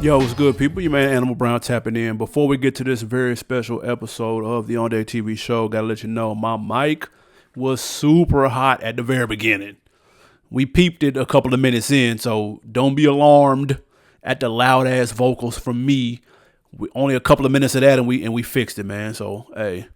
Yo, what's good, people? Your man Animal Brown tapping in. Before we get to this very special episode of the OndeckTV show, gotta let you know my mic was super hot at the very beginning. We peeped it a couple of minutes in, so don't be alarmed at the loud ass vocals from me. Only a couple of minutes of that, and we fixed it, man. So hey,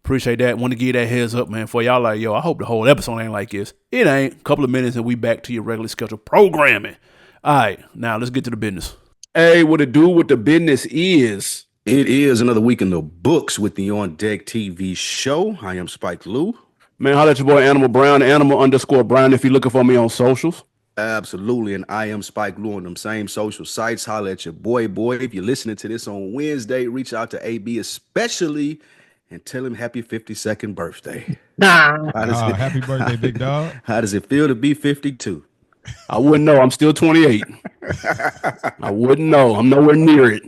appreciate that. Want to give that heads up, man. For y'all, like, yo, I hope the whole episode ain't like this. It ain't. A couple of minutes, and we back to your regularly scheduled programming. All right, now let's get to the business. Hey, what it do? What the business is? It is another week in the books with the On Deck TV show. I am Spike Lou. Man, holla at your boy Animal Brown, Animal_Brown if you're looking for me on socials. Absolutely, and I am Spike Lou on them same social sites. Holla at your boy. If you're listening to this on Wednesday, reach out to AB especially and tell him happy 52nd birthday. Happy birthday, big dog. How does it feel to be 52? I wouldn't know. I'm still 28. I wouldn't know. I'm nowhere near it.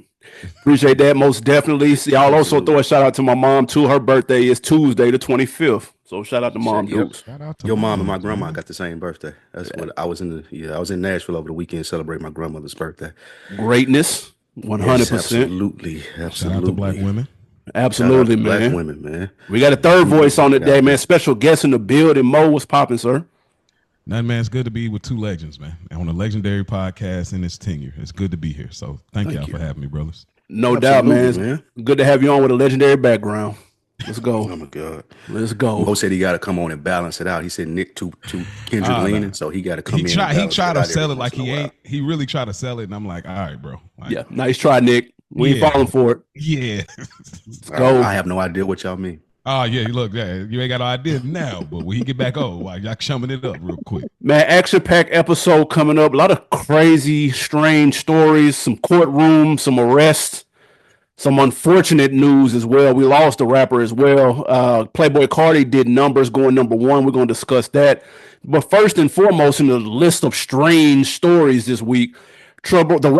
Appreciate that most definitely. See, I'll also throw a shout out to my mom too. Her birthday is Tuesday, the 25th. So shout out to mom. Your mom and my grandma got the same birthday. That's what I was in. I was in Nashville over the weekend celebrating my grandmother's birthday. Greatness, 100%. Yes, absolutely. Shout out to black women. Absolutely, man. Black women, man. We got a third voice on today, man. Special guest in the building. Mo, what's popping, sir? Nothing, man. It's good to be with two legends, man. On a legendary podcast in its tenure. It's good to be here. So thank y'all for having me, brothers. No doubt, man. Good to have you on with a legendary background. Let's go. Oh my God. Let's go. Mo said he got to come on and balance it out. He said Nick too Kendrick leaning, so he got to come in. He tried to sell it like he ain't. He really tried to sell it, and I'm like, all right, bro. Like, yeah, nice try, Nick. We ain't falling for it. Yeah. Go. I have no idea what y'all mean. Oh yeah, look, you ain't got no idea now, but when he get back on, y'all chumming it up real quick. Man, action-packed episode coming up. A lot of crazy, strange stories, some courtroom, some arrests, some unfortunate news as well. We lost a rapper as well. Playboi Carti did numbers going number one. We're going to discuss that. But first and foremost, in the list of strange stories this week, Trouble, the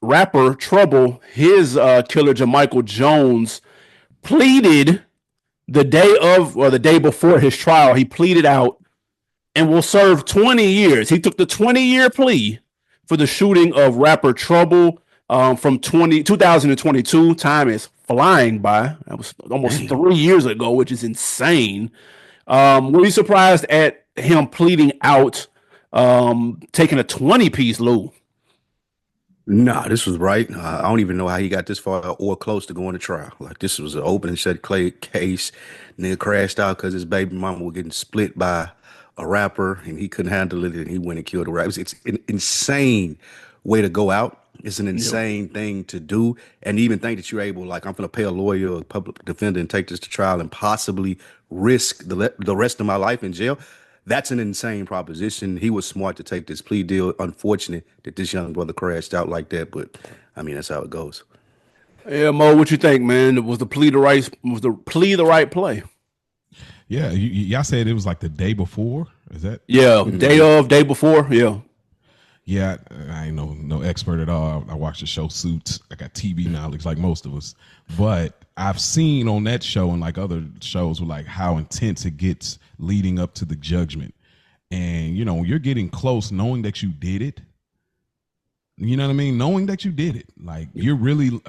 rapper Trouble, his killer, Jamichael Jones, pleaded the day before his trial. He pleaded out and will serve 20 years. He took the 20-year plea for the shooting of rapper Trouble from 2022. Time is flying by. That was almost 3 years ago, which is insane. Were you surprised at him pleading out, taking a 20-piece, Lou? Nah, this was right. I don't even know how he got this far or close to going to trial. Like, this was an open and shut case. Nigga crashed out because his baby mama was getting split by a rapper and he couldn't handle it and he went and killed a rapper. It's an insane way to go out. It's an insane thing to do. And even think that you're able, like, I'm going to pay a lawyer or a public defender and take this to trial and possibly risk the rest of my life in jail. That's an insane proposition. He was smart to take this plea deal. Unfortunate that this young brother crashed out like that, but I mean, that's how it goes. Yeah, Mo, what you think, man? Was the plea the right play? Yeah, y'all said it was like the day before. Is that? Yeah, day before. Yeah. Yeah, I ain't no expert at all. I watch the show Suits. I got TV knowledge like most of us, but I've seen on that show and like other shows with like how intense it gets leading up to the judgment. And you know, when you're getting close, knowing that you did it, you know what I mean? Knowing that you did it, like you're really,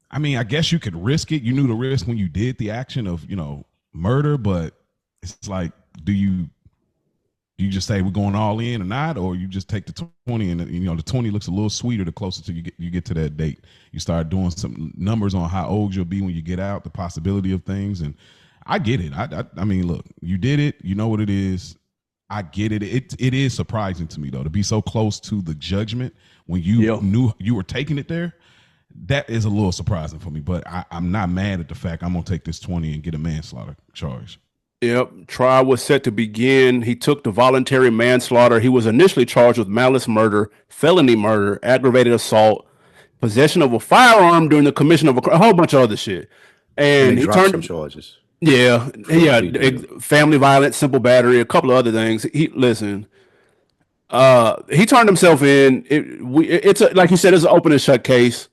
I mean, I guess you could risk it. You knew the risk when you did the action of, you know, murder, but it's like, do you just say we're going all in or not, or you just take the 20 and, you know, the 20 looks a little sweeter the closer to you get to that date. You start doing some numbers on how old you'll be when you get out, the possibility of things. And I get it. I mean, look, you did it. You know what it is. I get it. It is surprising to me, though, to be so close to the judgment when you knew you were taking it there. That is a little surprising for me, but I'm not mad at the fact I'm going to take this 20 and get a manslaughter charge. Yep. Trial was set to begin. He took the voluntary manslaughter. He was initially charged with malice murder, felony murder, aggravated assault, possession of a firearm during the commission of a whole bunch of other shit. And he turned some charges. Yeah. Family violence, simple battery, a couple of other things. He turned himself in. It's like you said, it's an open and shut case.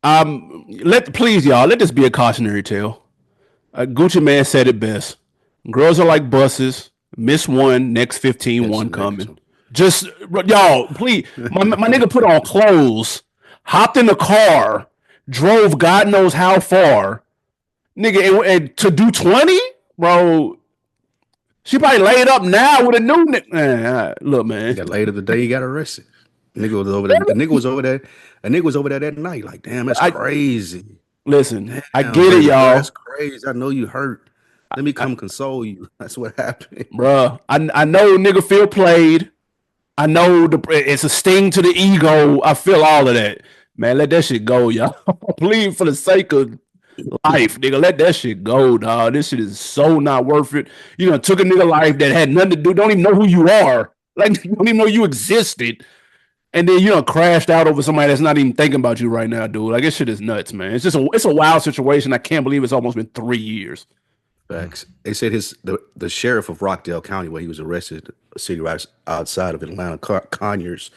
Please, y'all, let this be a cautionary tale. Gucci Man said it best. Girls are like buses. Miss one, next 15, one coming. Just y'all, please. My nigga put on clothes, hopped in the car, drove God knows how far, nigga, and to do 20, bro. She probably laid up now with a new nigga. Look, man. Got later the day he got arrested. Nigga was over there. A nigga was over there. A nigga was over there that night. Like, damn, that's I crazy. listen. I Damn, get it, baby girl, that's y'all. crazy. I know you hurt. Let me come console you. That's what happened. Bruh. I know nigga feel played. I know it's a sting to the ego. I feel all of that. Man, let that shit go, y'all. Please, for the sake of life, nigga, let that shit go, dog. This shit is so not worth it. You know, took a nigga life that had nothing to do, don't even know who you are. Like, don't even know you existed. And then you know crashed out over somebody that's not even thinking about you right now, dude. Like this shit is nuts, man. It's a wild situation. I can't believe it's almost been 3 years. Facts. They said the sheriff of Rockdale County, where he was arrested, a city right outside of Atlanta, Conyers.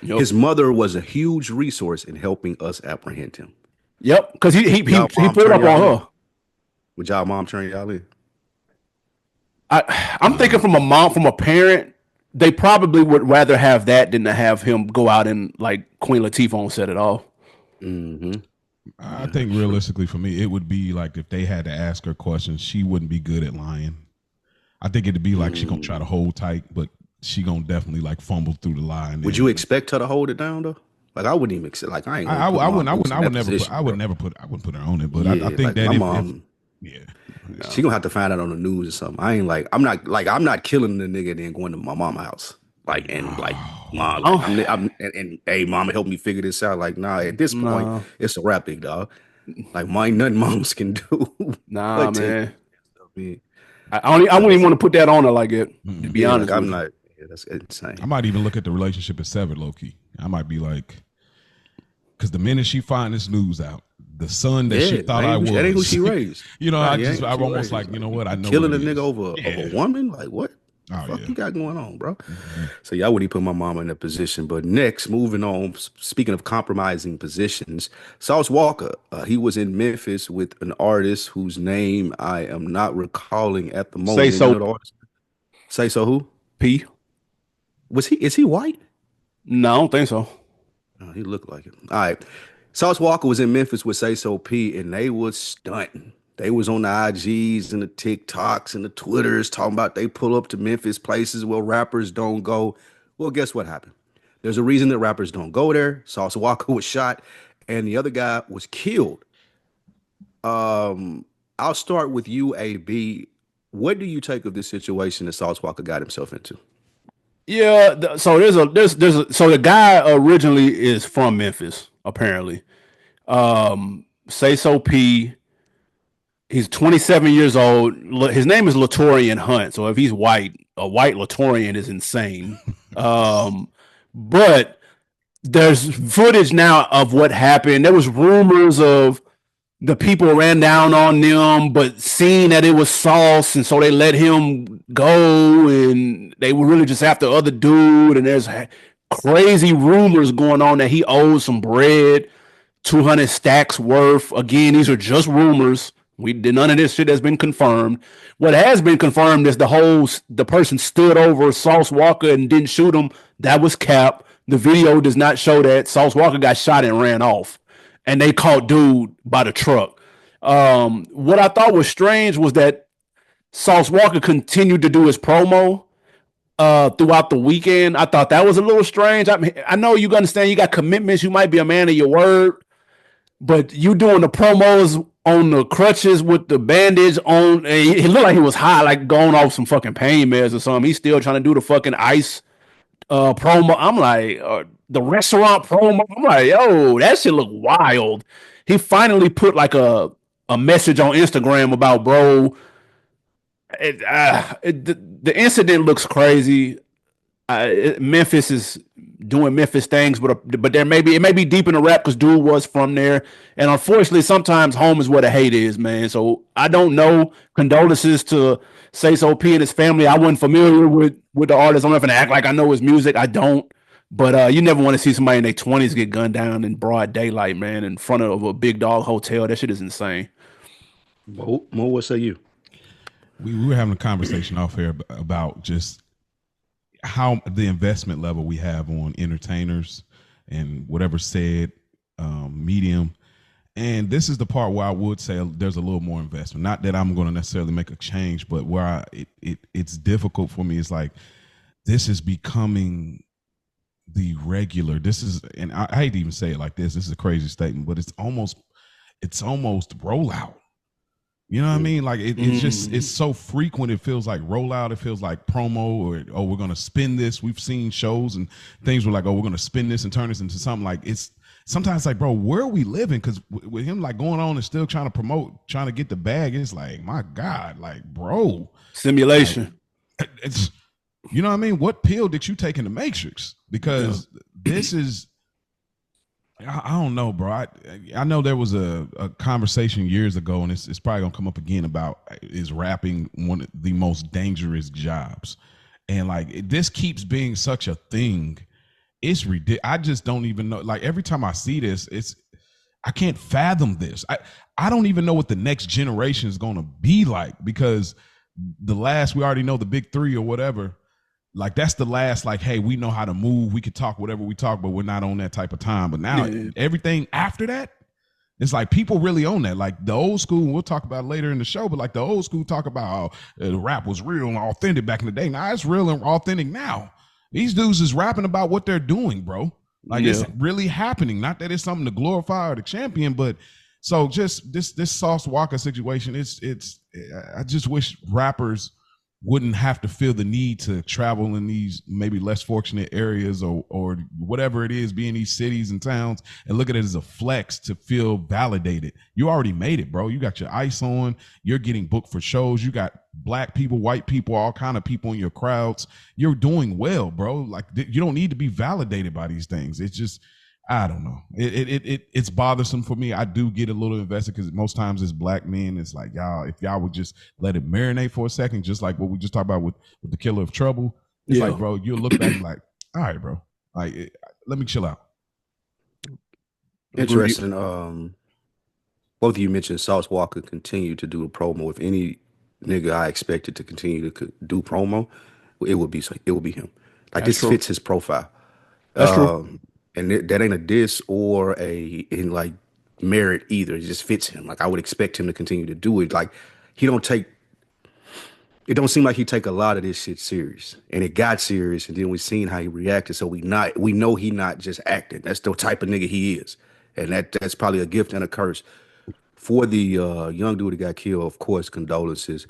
Yep. His mother was a huge resource in helping us apprehend him. Yep, because he pulled up on her. Would y'all mom turn y'all in? I'm thinking from a parent, they probably would rather have that than to have him go out and like Queen Latifah on set at all. Mm-hmm. I think realistically for me, it would be like if they had to ask her questions, she wouldn't be good at lying. I think it'd be like she gonna try to hold tight, but she gonna definitely like fumble through the lie. Would you expect her to hold it down though? Like I wouldn't even accept. Like I wouldn't put her on it. But yeah, I think like that my mom, she gonna have to find out on the news or something. I'm not killing the nigga and then going to my mama's house. Like mom, and hey, mama, help me figure this out. Like, nah, at this point, it's a wrap, big dog. Like, nothing moms can do. Nah, man. I wouldn't even want to put that on her like it. To be honest, like, I'm not. Yeah, that's insane. I might even look at the relationship as severed, low key. I might be like, because the minute she find this news out, the son that she thought I was, that ain't who she raised. You know, I'm almost like, you know what? I know killing a nigga over a woman. Like what? Fuck you got going on, bro? So y'all wouldn't put my mama in that position. But next, moving on. Speaking of compromising positions, Sauce Walka. He was in Memphis with an artist whose name I am not recalling at the moment. Say so. You know the artist? Say so. Who? P. Was he? Is he white? No, I don't think so. Oh, he looked like it. All right. Sauce Walka was in Memphis with Say So P, and they was stunting. They was on the IGs and the TikToks and the Twitters talking about they pull up to Memphis, places where rappers don't go. Well, guess what happened? There's a reason that rappers don't go there. Sauce Walka was shot, and the other guy was killed. I'll start with you, AB. What do you take of this situation that Sauce Walka got himself into? Yeah, so so the guy originally is from Memphis, apparently. Say So P. He's 27 years old. His name is Latorian Hunt. So if he's white, a white Latorian is insane. But there's footage now of what happened. There was rumors of the people ran down on them, but seeing that it was Sauce, and so they let him go, and they were really just after other dude. And there's crazy rumors going on that he owes some bread, 200 stacks worth. Again, these are just rumors. None of this shit has been confirmed. What has been confirmed is the person stood over Sauce Walka and didn't shoot him. That was cap. The video does not show that. Sauce Walka got shot and ran off, and they caught dude by the truck. What I thought was strange was that Sauce Walka continued to do his promo throughout the weekend. I thought that was a little strange. I know you understand you got commitments. You might be a man of your word, but you doing the promos on the crutches with the bandage on. He looked like he was high, like going off some fucking pain meds or something. He's still trying to do the fucking ice promo. I'm like, the restaurant promo. I'm like, yo, that shit look wild. He finally put like a message on Instagram about, bro, the incident looks crazy. Memphis is doing Memphis things, but it may be deep in the rap because dude was from there, and unfortunately, sometimes home is where the hate is, man. So I don't know. Condolences to Say So P and his family. I wasn't familiar with the artist. I'm not gonna act like I know his music. I don't. But you never want to see somebody in their 20s get gunned down in broad daylight, man, in front of a big dog hotel. That shit is insane. Mo, what say you? We were having a conversation off here about just how the investment level we have on entertainers and whatever said medium. And this is the part where I would say there's a little more investment. Not that I'm going to necessarily make a change, but where it's difficult for me. It's like this is becoming the regular. This is, and I hate to even say it like this. This is a crazy statement, but it's almost rollout. You know what I mean? Like it's so frequent. It feels like rollout. It feels like promo, or oh, we're gonna spin this. We've seen shows and things were like, oh, we're gonna spin this and turn this into something. Like it's sometimes like, bro, where are we living? Because with him like going on and still trying to promote, trying to get the bag, it's like, my God, like, bro, simulation. Like, it's, you know what I mean? What pill did you take in the Matrix? Because this is, I don't know, bro. I know there was a conversation years ago, and it's probably gonna come up again about is rapping one of the most dangerous jobs, and like this keeps being such a thing. It's ridiculous. I just don't even know. Like every time I see this, I can't fathom this. I don't even know what the next generation is gonna be like, because the last, we already know the big three or whatever. Like that's the last, like, hey, we know how to move. We could talk whatever we talk, but we're not on that type of time. But now everything after that, it's like people really own that. Like the old school, we'll talk about it later in the show, but like the old school talk about how the rap was real and authentic back in the day. Now it's real and authentic now. These dudes is rapping about what they're doing, bro. Like it's really happening. Not that it's something to glorify or to champion, but so just this Sauce Walka situation, it's I just wish rappers wouldn't have to feel the need to travel in these maybe less fortunate areas or whatever it is, be in these cities and towns and look at it as a flex to feel validated. You already made it, bro. You got your ice on. You're getting booked for shows. You got black people, white people, all kind of people in your crowds. You're doing well, bro. Like you don't need to be validated by these things. It's just, I don't know. It's bothersome for me. I do get a little invested because most times as black men, it's like, y'all, if y'all would just let it marinate for a second, just like what we just talked about with the Killer of Trouble. It's like, bro, you'll look back and like, all right, bro, like let me chill out. Interesting. Both of you mentioned Sauce Walka continue to do a promo. If any nigga I expected to continue to do promo, it would be him. Like this fits his profile. That's true. And that ain't a diss or in like merit either. It just fits him. Like I would expect him to continue to do it. Like he don't take. It don't seem like he take a lot of this shit serious, and it got serious. And then we seen how he reacted, so we know he not just acting. That's the type of nigga he is, and that's probably a gift and a curse for the young dude that got killed. Of course, condolences.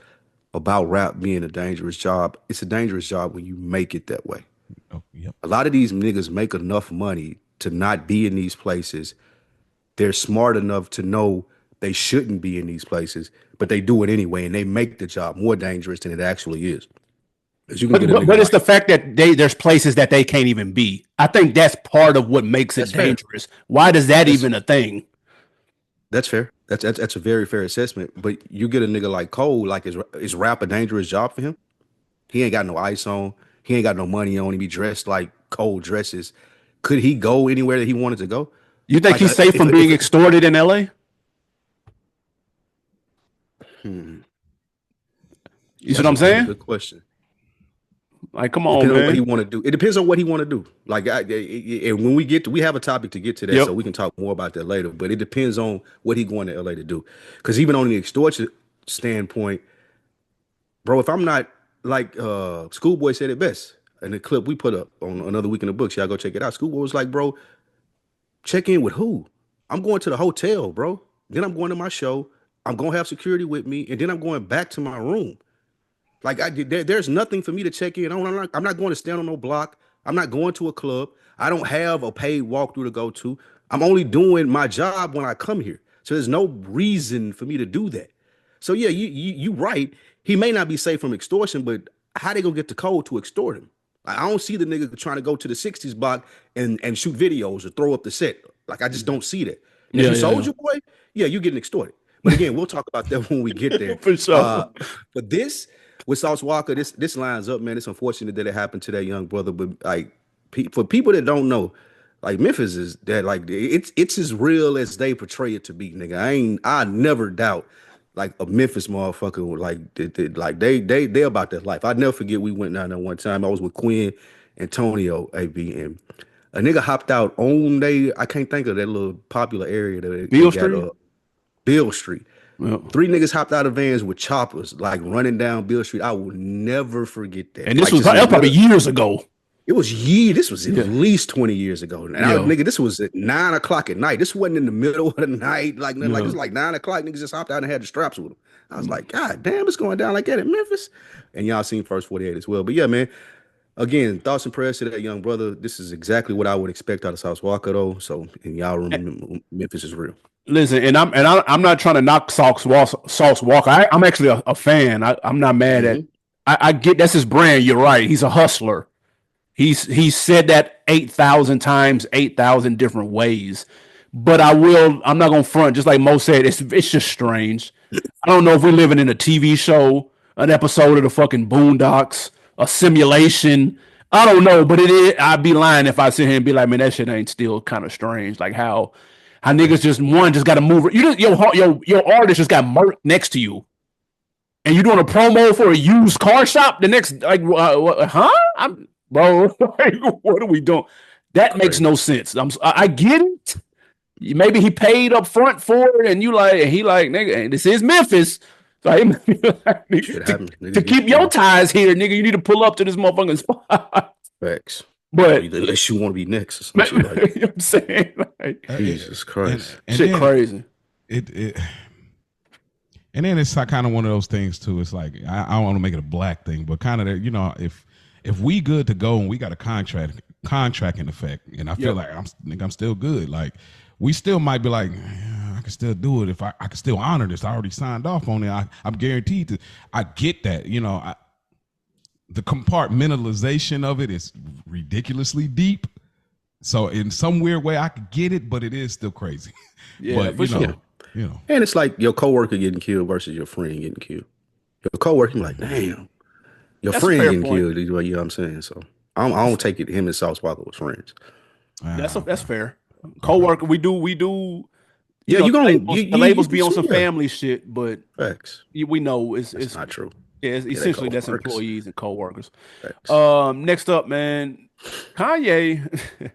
About rap being a dangerous job. It's a dangerous job when you make it that way. Oh, yep. A lot of these niggas make enough money to not be in these places. They're smart enough to know they shouldn't be in these places, but they do it anyway, and they make the job more dangerous than it actually is. You can But it's the fact that there's places that they can't even be. I think that's part of what makes it dangerous. Why is that even a thing? That's fair. That's a very fair assessment. But you get a nigga like Cole, like is rap a dangerous job for him? He ain't got no ice on. He ain't got no money on. He be dressed like Cole dresses. Could he go anywhere that he wanted to go? You think he's safe from being extorted in LA? You see what I'm saying? Good question. Like, come on, depends man. on what he want to do. It depends on what he want to do. Like, when we have a topic to get to that, so we can talk more about that later. But it depends on what he going to LA to do. Because even on the extortion standpoint, bro, if I'm not like Schoolboy said it best in the clip we put up on Another Week in the Books, y'all go check it out. Schoolboy was like, bro, check in with who? I'm going to the hotel, bro. Then I'm going to my show. I'm gonna have security with me, and then I'm going back to my room. Like there's nothing for me to check in. I'm not going to stand on no block. I'm not going to a club. I don't have a paid walkthrough to go to. I'm only doing my job when I come here. So there's no reason for me to do that. So yeah, you right. He may not be safe from extortion, but how they gonna get the code to extort him? Like, I don't see the nigga trying to go to the 60s block and shoot videos or throw up the set. Like I just don't see that. If you Soldier Boy, yeah, you're getting extorted. But again, we'll talk about that when we get there. For sure. But this with Sauce Walka, this lines up, man. It's unfortunate that it happened to that young brother, but like for people that don't know, like Memphis is that like it's as real as they portray it to be, nigga. I never doubt like a Memphis motherfucker. Like they about that life. I never forget. We went down there one time. I was with Quinn, Antonio, AB, and a nigga hopped out on I can't think of that little popular area that they Beale got Street. Bill Street. Well, 3 niggas hopped out of vans with choppers, like running down Bill Street. I will never forget that. and this Like was just in that the was probably middle. years ago. It was This was at Yeah. least 20 years ago. And Yeah. nigga, this was at 9 o'clock at night. This wasn't in the middle of the night. Like Yeah. this was like 9 o'clock. Niggas just hopped out and had the straps with them. I was like, God damn, it's going down like that in Memphis. And y'all seen First 48 as well. But yeah, man. Again, thoughts and prayers to that young brother. This is exactly what I would expect out of South Walker, though. So, and y'all remember, Memphis is real. Listen, and I'm not trying to knock Sauce Walker. I'm actually a fan. I'm not mad at. I get that's his brand. You're right. He's a hustler. He's said that 8,000 times, 8,000 different ways. But I'm not gonna front. Just like Mo said, it's just strange. I don't know if we're living in a TV show, an episode of the fucking Boondocks, a simulation. I don't know, but it is. I'd be lying if I sit here and be like, man, that shit ain't still kind of strange. Like how niggas just got to move. Your artist just got murked next to you, and you're doing a promo for a used car shop. The next, like, huh? Bro, like, what are we doing? That makes no sense. I get it. Maybe he paid up front for it, and he like, nigga, this is Memphis. So to keep your ties here, nigga, you need to pull up to this motherfucking spot. Facts. But unless you want to be next or something like you know what I'm saying? Like, Jesus Christ. And shit then crazy. And then it's kind of one of those things too. It's like I don't want to make it a black thing, but kind of if we good to go and we got a contract in effect, and I feel like I'm still good. Like we still might be like, I can still do it if I can still honor this. I already signed off on it. I'm guaranteed to. I get that. The compartmentalization of it is ridiculously deep. So in some weird way, I could get it, but it is still crazy. Yeah, but and it's like your coworker getting killed versus your friend getting killed. Your coworker, like, damn, your friend getting killed. You know what I'm saying? So I don't take it. Him and Sauce Walker was friends. That's fair. Coworker, we do. Yeah, the labels be on some family shit, but facts. We know it's not true. Yeah, essentially that's employees and coworkers. Next up, man, Kanye.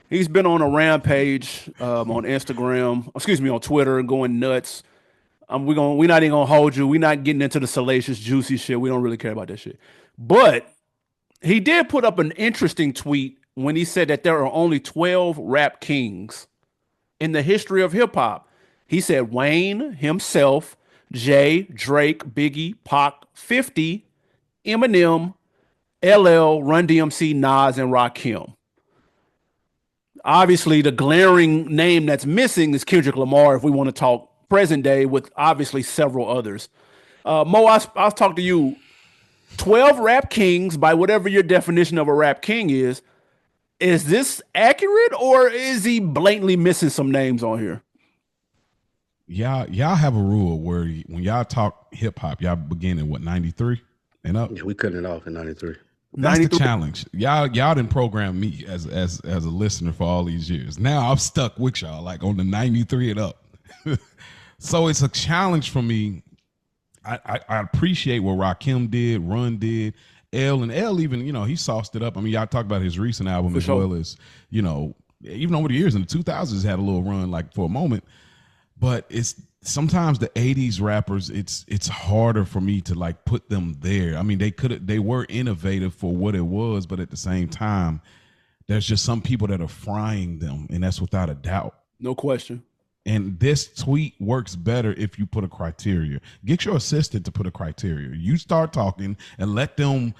He's been on a rampage on Instagram, on Twitter, going nuts. We're not even gonna hold you. We're not getting into the salacious, juicy shit. We don't really care about that shit. But he did put up an interesting tweet when he said that there are only 12 rap kings in the history of hip hop. He said Wayne, himself, Jay, Drake, Biggie, Pac, 50, Eminem, LL, Run DMC, Nas, and Rakim. Obviously, the glaring name that's missing is Kendrick Lamar if we want to talk present day, with obviously several others. Mo, I'll talk to you. 12 rap kings, by whatever your definition of a rap king is this accurate, or is he blatantly missing some names on here? Y'all have a rule where when y'all talk hip hop, y'all begin in 93 and up. Yeah, we cut it off in 93. That's the challenge. Y'all didn't program me as a listener for all these years. Now I'm stuck with y'all like on the 93 and up. So it's a challenge for me. I appreciate what Rakim did, Run did, and L even, he sauced it up. I mean, y'all talk about his recent album for as well as, even over the years in the 2000s had a little run like for a moment. But it's sometimes the 80s rappers, it's harder for me to like put them there. I mean, they were innovative for what it was, but at the same time, there's just some people that are frying them, and that's without a doubt. No question. And this tweet works better if you put a criteria. Get your assistant to put a criteria. You start talking and let them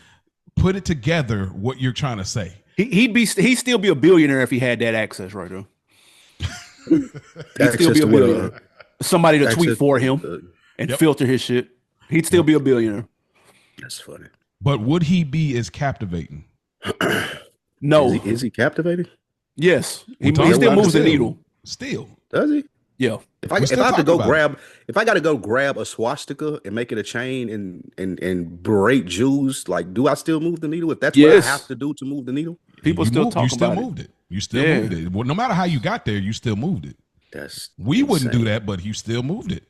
put it together what you're trying to say. He'd still be a billionaire if he had that access right there. He'd still be a billionaire. Somebody to tweet for him and filter his shit. He'd still be a billionaire. That's funny. But would he be as captivating? No. Is he captivating? Yes. He still moves the needle. Still. Does he? Yeah. If I got to go grab a swastika and make it a chain and berate Jews, like, do I still move the needle? If that's what I have to do to move the needle, you still moved it. You still moved it. Well, no matter how you got there, you still moved it. That's we insane. Wouldn't do that, but you still moved it.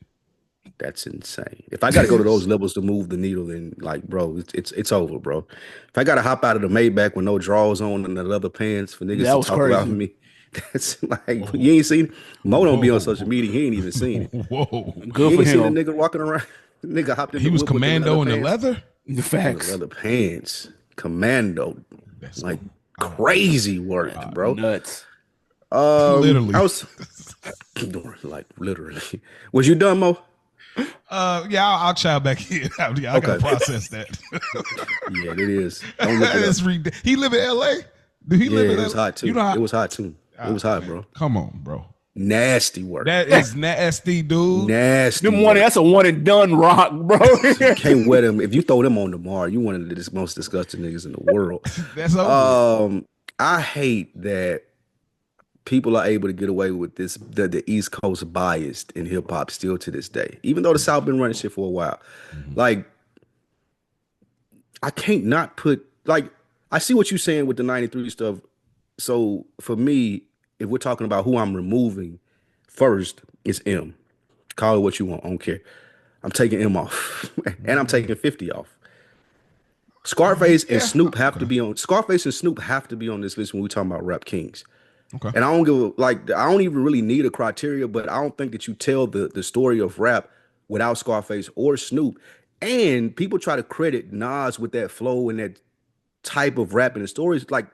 That's insane. If I got to go to those levels to move the needle, then like, bro, it's over, bro. If I got to hop out of the Maybach with no drawers on and the leather pants for niggas That to was talk about crazy. me, that's like you ain't seen. Mo don't be on social Whoa. media. He ain't even seen it. Whoa. Good You for ain't seen a him. nigga walking around. Nigga hopped in He the was whip with the commando in the pants. leather? The On the facts. leather pants, commando, That's like crazy work, bro. Nuts. literally. I was like literally. Was you done, Mo? Yeah, I'll child back in. I gotta Okay. process that. Yeah, it is. Don't look it up. That's he live in LA? Do he Yeah, live in it was LA? hot too. You know how, It was hot too. It was hot, man, bro. come on, bro. Nasty work. That is nasty, dude. Nasty Them one, work. that's a one and done rock, bro. You can't wear them. If you throw them on the bar, you one of the most disgusting niggas in the world. That's over. I hate that people are able to get away with this, the East Coast biased in hip hop still to this day, even though the South been running shit for a while. Like, I can't not put like I see what you're saying with the 93 stuff. So for me, if we're talking about who I'm removing first, it's M. Call it what you want. I don't care. I'm taking M off. And I'm taking 50 off. Scarface and Snoop have to be on Scarface and Snoop have to be on this list when we're talking about rap kings. Okay. And I don't give like I don't even really need a criteria, but I don't think that you tell the story of rap without Scarface or Snoop. And people try to credit Nas with that flow and that type of rap and the stories. Like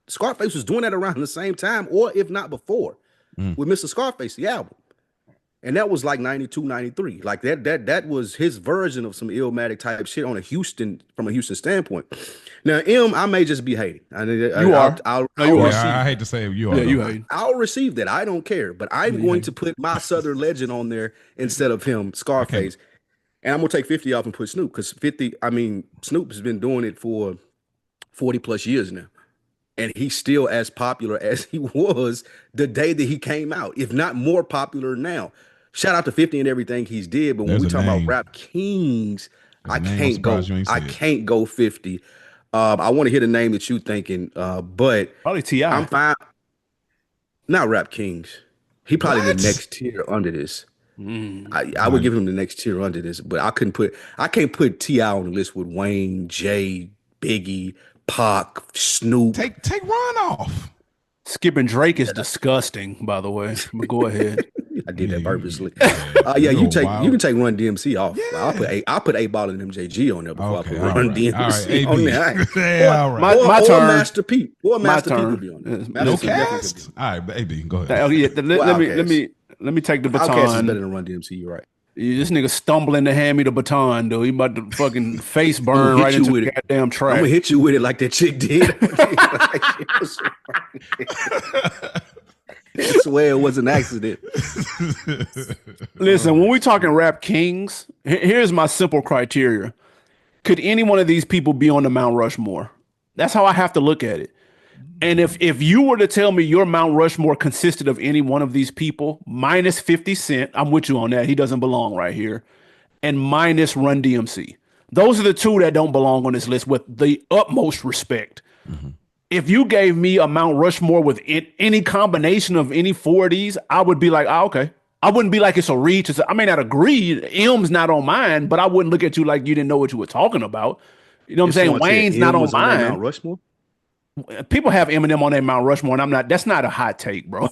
Scarface was doing that around the same time, or if not before, with Mr. Scarface, the album. And that was like 92, 93. Like that was his version of some Illmatic type shit on from a Houston standpoint. Now, M, I may just be hating. You are. I'll I hate to say you are. Yeah, you hate. I'll receive that. I don't care. But I'm going to put my Southern legend on there instead of him, Scarface. And I'm gonna take 50 off and put Snoop, because 50, I mean, Snoop has been doing it for 40 plus years now. And he's still as popular as he was the day that he came out, if not more popular now. Shout out to 50 and everything he's did, but when we talk about rap kings, I can't go 50. I want to hear the name that you thinking, but probably T.I. I'm fine. Not rap kings. He probably the next tier under this. I would give him the next tier under this, but I can't put T.I. on the list with Wayne, Jay, Biggie, Pac, Snoop. Take Ron off. Skipping Drake is disgusting, by the way. But go ahead. I did that purposely. You can take Run DMC off. Yeah. I'll put 8 Ball and MJG on there before I put Run DMC on there. All right. My turn. Master P. Or Master P would be on there. No cast. All right, baby, go ahead. Let me take the baton. Outkast is better than Run DMC. You're right. This nigga stumbling to hand me the baton, dude. He about to fucking face burn right into the goddamn track. I'm gonna hit you with it like that chick did. I swear it was an accident. Listen, when we talking rap kings, here's my simple criteria. Could any one of these people be on the Mount Rushmore? That's how I have to look at it. And if you were to tell me your Mount Rushmore consisted of any one of these people, minus 50 Cent, I'm with you on that. He doesn't belong right here. And minus Run DMC. Those are the two that don't belong on this list with the utmost respect. Mm-hmm. If you gave me a Mount Rushmore with any combination of any four of these, I would be like, okay. I wouldn't be like it's a reach. I may not agree. M's not on mine, but I wouldn't look at you like you didn't know what you were talking about. You know what I'm saying? Wayne's not on mine. Mount Rushmore? People have Eminem on their Mount Rushmore, and I'm not. That's not a hot take, bro.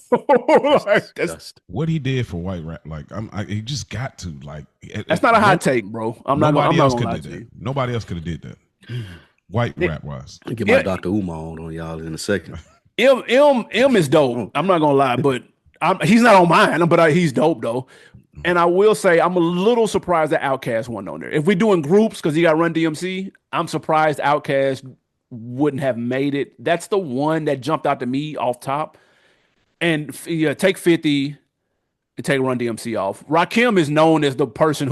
What he did for white rap, like he just got to like. That's not a hot take, bro. Nobody else could have did that. Nobody else could have did that. White rap wise. I'll get my Dr. Umar on y'all in a second. M is dope. I'm not gonna lie, but he's not on mine. But he's dope though. And I will say I'm a little surprised that Outkast wasn't on there. If we're doing groups because you got Run DMC, I'm surprised Outkast wouldn't have made it. That's the one that jumped out to me off top. And take 50 and take Run DMC off. Rakim is known as the person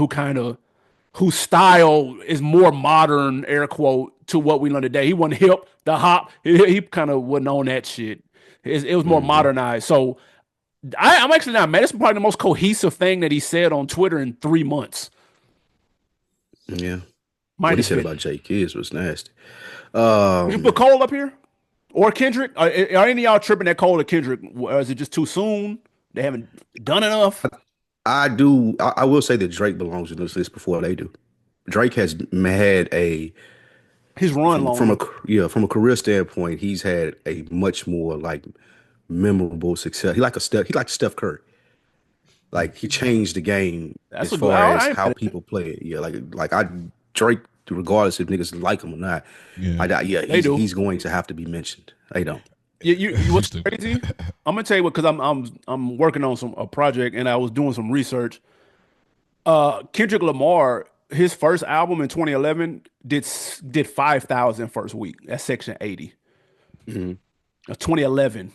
whose style is more modern, air quote, to what we learn today. He wasn't hip, the hop. He kind of wasn't on that shit. It was more modernized. So I'm actually not mad. It's probably the most cohesive thing that he said on Twitter in 3 months. Yeah. What he said about Jay Kids was nasty. You put Cole up here? Or Kendrick? Are any of y'all tripping at Cole or Kendrick? Or is it just too soon? They haven't done enough? I do. I will say that Drake belongs in this list before they do. Drake has had a His run from a longer. yeah from a career standpoint, he's had a much more like memorable success. He like Steph Curry. Like he changed the game That's as a good. far as I ain't how mad at that. people play it. Yeah, like I Drake, regardless if niggas like him or not, Yeah. yeah, They do. he's going to have to be mentioned. They don't. You You what's stupid. crazy? I'm gonna tell you what, because I'm working on a project and I was doing some research. Kendrick Lamar, his first album in 2011 did 5,000 first week. That's Section 80. Mhm. 2011.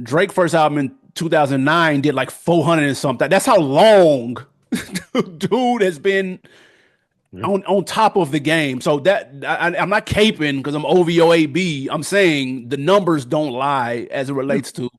Drake first album in 2009 did like 400 and something. That's how long dude has been Yeah. on top of the game. So that I'm not caping because I'm OVOAB. I'm saying the numbers don't lie as it Yeah. relates to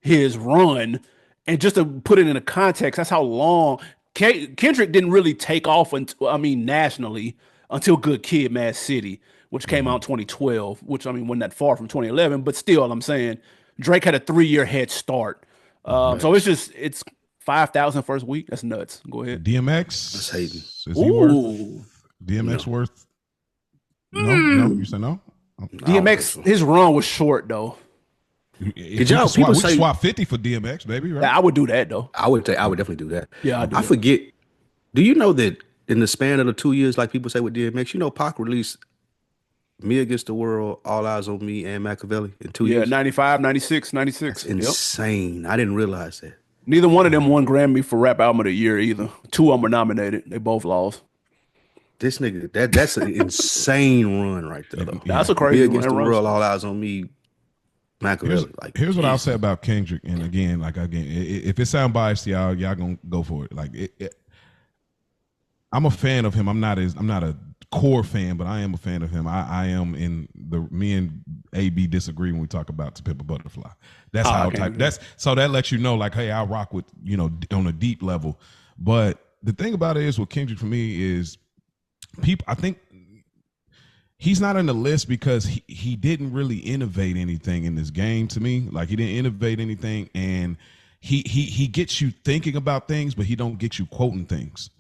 his run. And just to put it in a context, that's how long Kendrick didn't really take off until, I mean, nationally until Good Kid, Mad City, which came out in 2012, which I mean wasn't that far from 2011, but still, I'm saying Drake had a 3 year head start. So Facts. it's 5,000 first week. That's nuts. Go ahead. That's hating. DMX, is he worth Ooh, DMX No, worth? No, no, you say no. I don't think DMX, so. his run was short though. If Did y'all people we could say swap 50 for DMX, baby, right? Yeah, I would do that though. I would definitely do that. Yeah, I I do. forget. Do you know that in the span of the 2 years, like people say with DMX, you know, Pac released Me Against the World, All Eyes on Me, and Machiavelli in two Yeah, years? 95, 96, That's 96. Yep. insane. I didn't realize that. Neither one of them won Grammy for Rap Album of the Year either. Two of them were nominated. They both lost. This nigga, that's an insane run right there, though. That's a Me crazy run. Against That the runs. World, All Eyes on Me, Here's Machiavelli. Like, here's what I'll say Jesus. about Kendrick, and again, if it sound biased, y'all gonna go for it. I'm a fan of him. I'm not a core fan, but I am a fan of him. I am in the me and AB disagree when we talk about To Pimp a Butterfly. That's how Okay. type. That's so that lets you know, like, hey, I rock with on a deep level. But the thing about it is, with Kendrick for me is people. I think he's not on the list because he didn't really innovate anything in this game to me. Like he didn't innovate anything, and he gets you thinking about things, but he don't get you quoting things.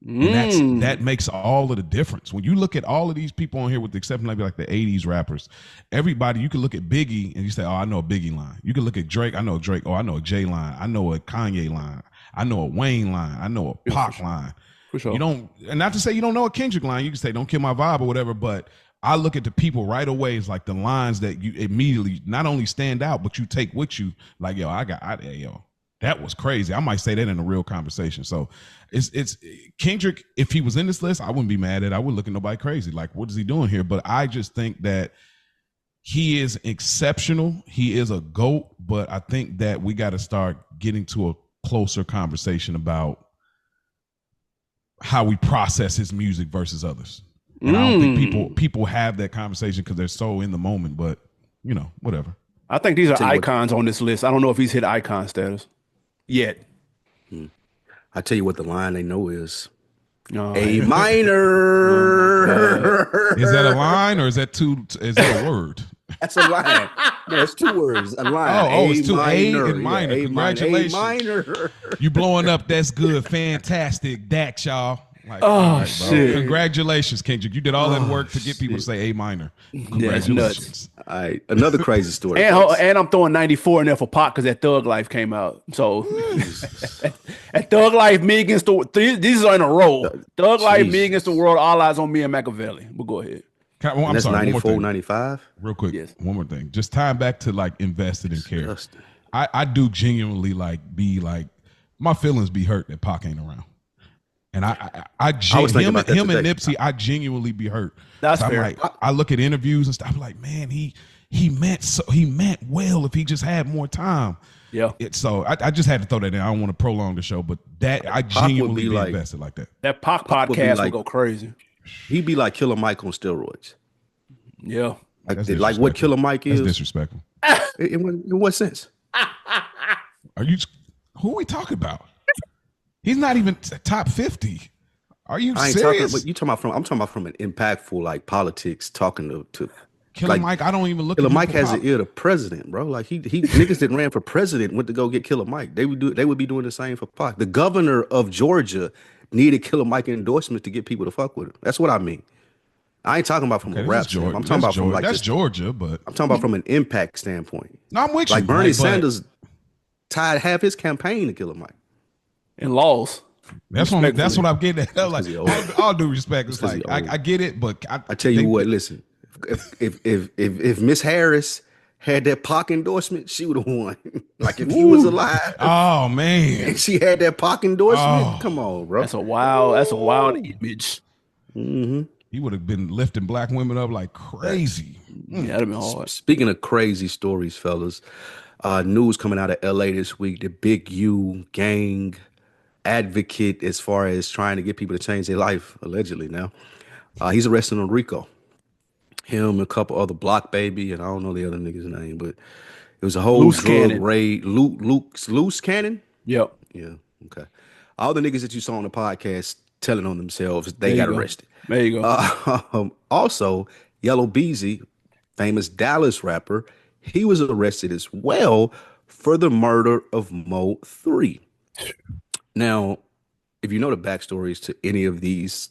And that makes all of the difference. When you look at all of these people on here, with the exception of like the 80s rappers, everybody, you can look at Biggie and you say, oh, I know a Biggie line. You can look at Drake, I know a Drake. Oh, I know a Jay line. I know a Kanye line. I know a Wayne line. I know a Pac line. For sure. You don't, and not to say you don't know a Kendrick line. You can say, don't kill my vibe or whatever, but I look at the people right away. It's like the lines that you immediately not only stand out, but you take with you. Like, yo, yo, that was crazy. I might say that in a real conversation. So it's Kendrick. If he was in this list, I wouldn't be mad at it. I wouldn't look at nobody crazy. Like, what is he doing here? But I just think that he is exceptional. He is a GOAT, but I think that we got to start getting to a closer conversation about how we process his music versus others. And I don't think people have that conversation because they're so in the moment, but whatever. I think these are Tell you what, icons on this list. I don't know if he's hit icon status yet. I tell you what the line they know is Oh, A yeah. minor. Is that a line or is that a word? That's a line. No, it's two words. A line. Oh, it's two A minor. and minor. Yeah, Congratulations. A minor. You blowing up. That's good. Fantastic. Dax, y'all. Like, Oh, all right, bro. shit. Congratulations, Kendrick. You did all that work to get people to say A minor. it's Congratulations. All right. Another crazy story. And, folks. and I'm throwing 94 in there for Pac because that Thug Life came out. So at Thug Life, Me Against the these are in a row. Thug Life, Me Jesus. Against the World, All Eyes on Me, and Machiavelli. But go ahead. I'm And that's sorry. One more 94, thing. 95. Real quick. Yes. One more thing. Just tying back to like invested in care. Disgusting. I do genuinely be like, my feelings be hurt that Pac ain't around. And I was thinking about that him and today. Nipsey, I genuinely be hurt. That's So I'm fair. like, I look at interviews and stuff. I'm like, man, he meant well if he just had more time. Yeah. So I just had to throw that in. I don't want to prolong the show, but that I would genuinely be be like- invested like that. That Pac Pac would be podcast like- will go crazy. He'd be like Killer Mike on steroids. Yeah. Like, That's like what disrespectful. Killer Mike That's is. disrespectful. In what sense? Are you? Who are we talking about? He's not even top 50. Are you I ain't serious? talking. But you talking about from? I'm talking about from an impactful like politics. Talking to Killer like Mike, I don't even look Killer at him Mike for has pop. an ear to president, bro. Like he niggas that ran for president went to go get Killer Mike. They would be doing the same for Pac. The governor of Georgia needed Killer Mike endorsements to get people to fuck with him. That's what I mean. I ain't talking about from a Okay, this is rap standpoint. Georgia. I'm talking about from like That's just Georgia, but I'm talking about from an impact standpoint. no, I'm with Like you. Bernie But Sanders tied half his campaign to Killer Mike. And laws. that's what I'm getting at. That's Like, because he old. all due respect, That's it's because he like old. I get it, but I tell you what, listen, if Miss Harris had that Pac endorsement, she would have won. Like if he was alive oh man, and she had that Pac endorsement, oh, come on, bro. That's a wild image. he would have been lifting black women up like crazy. Yeah, that'd have been hard. Speaking of crazy stories, fellas, news coming out of LA this week, the Big U gang advocate as far as trying to get people to change their life, allegedly now. He's arrested on RICO. Him and a couple other Block Baby, and I don't know the other nigga's name, but it was a whole Loose drug cannon. raid. Loose Cannon? Yep. Yeah, okay. All the niggas that you saw on the podcast telling on themselves, they There you got go. arrested. There you go. Also, Yella Beezy, famous Dallas rapper, he was arrested as well for the murder of Mo 3. Now, if you know the backstories to any of these,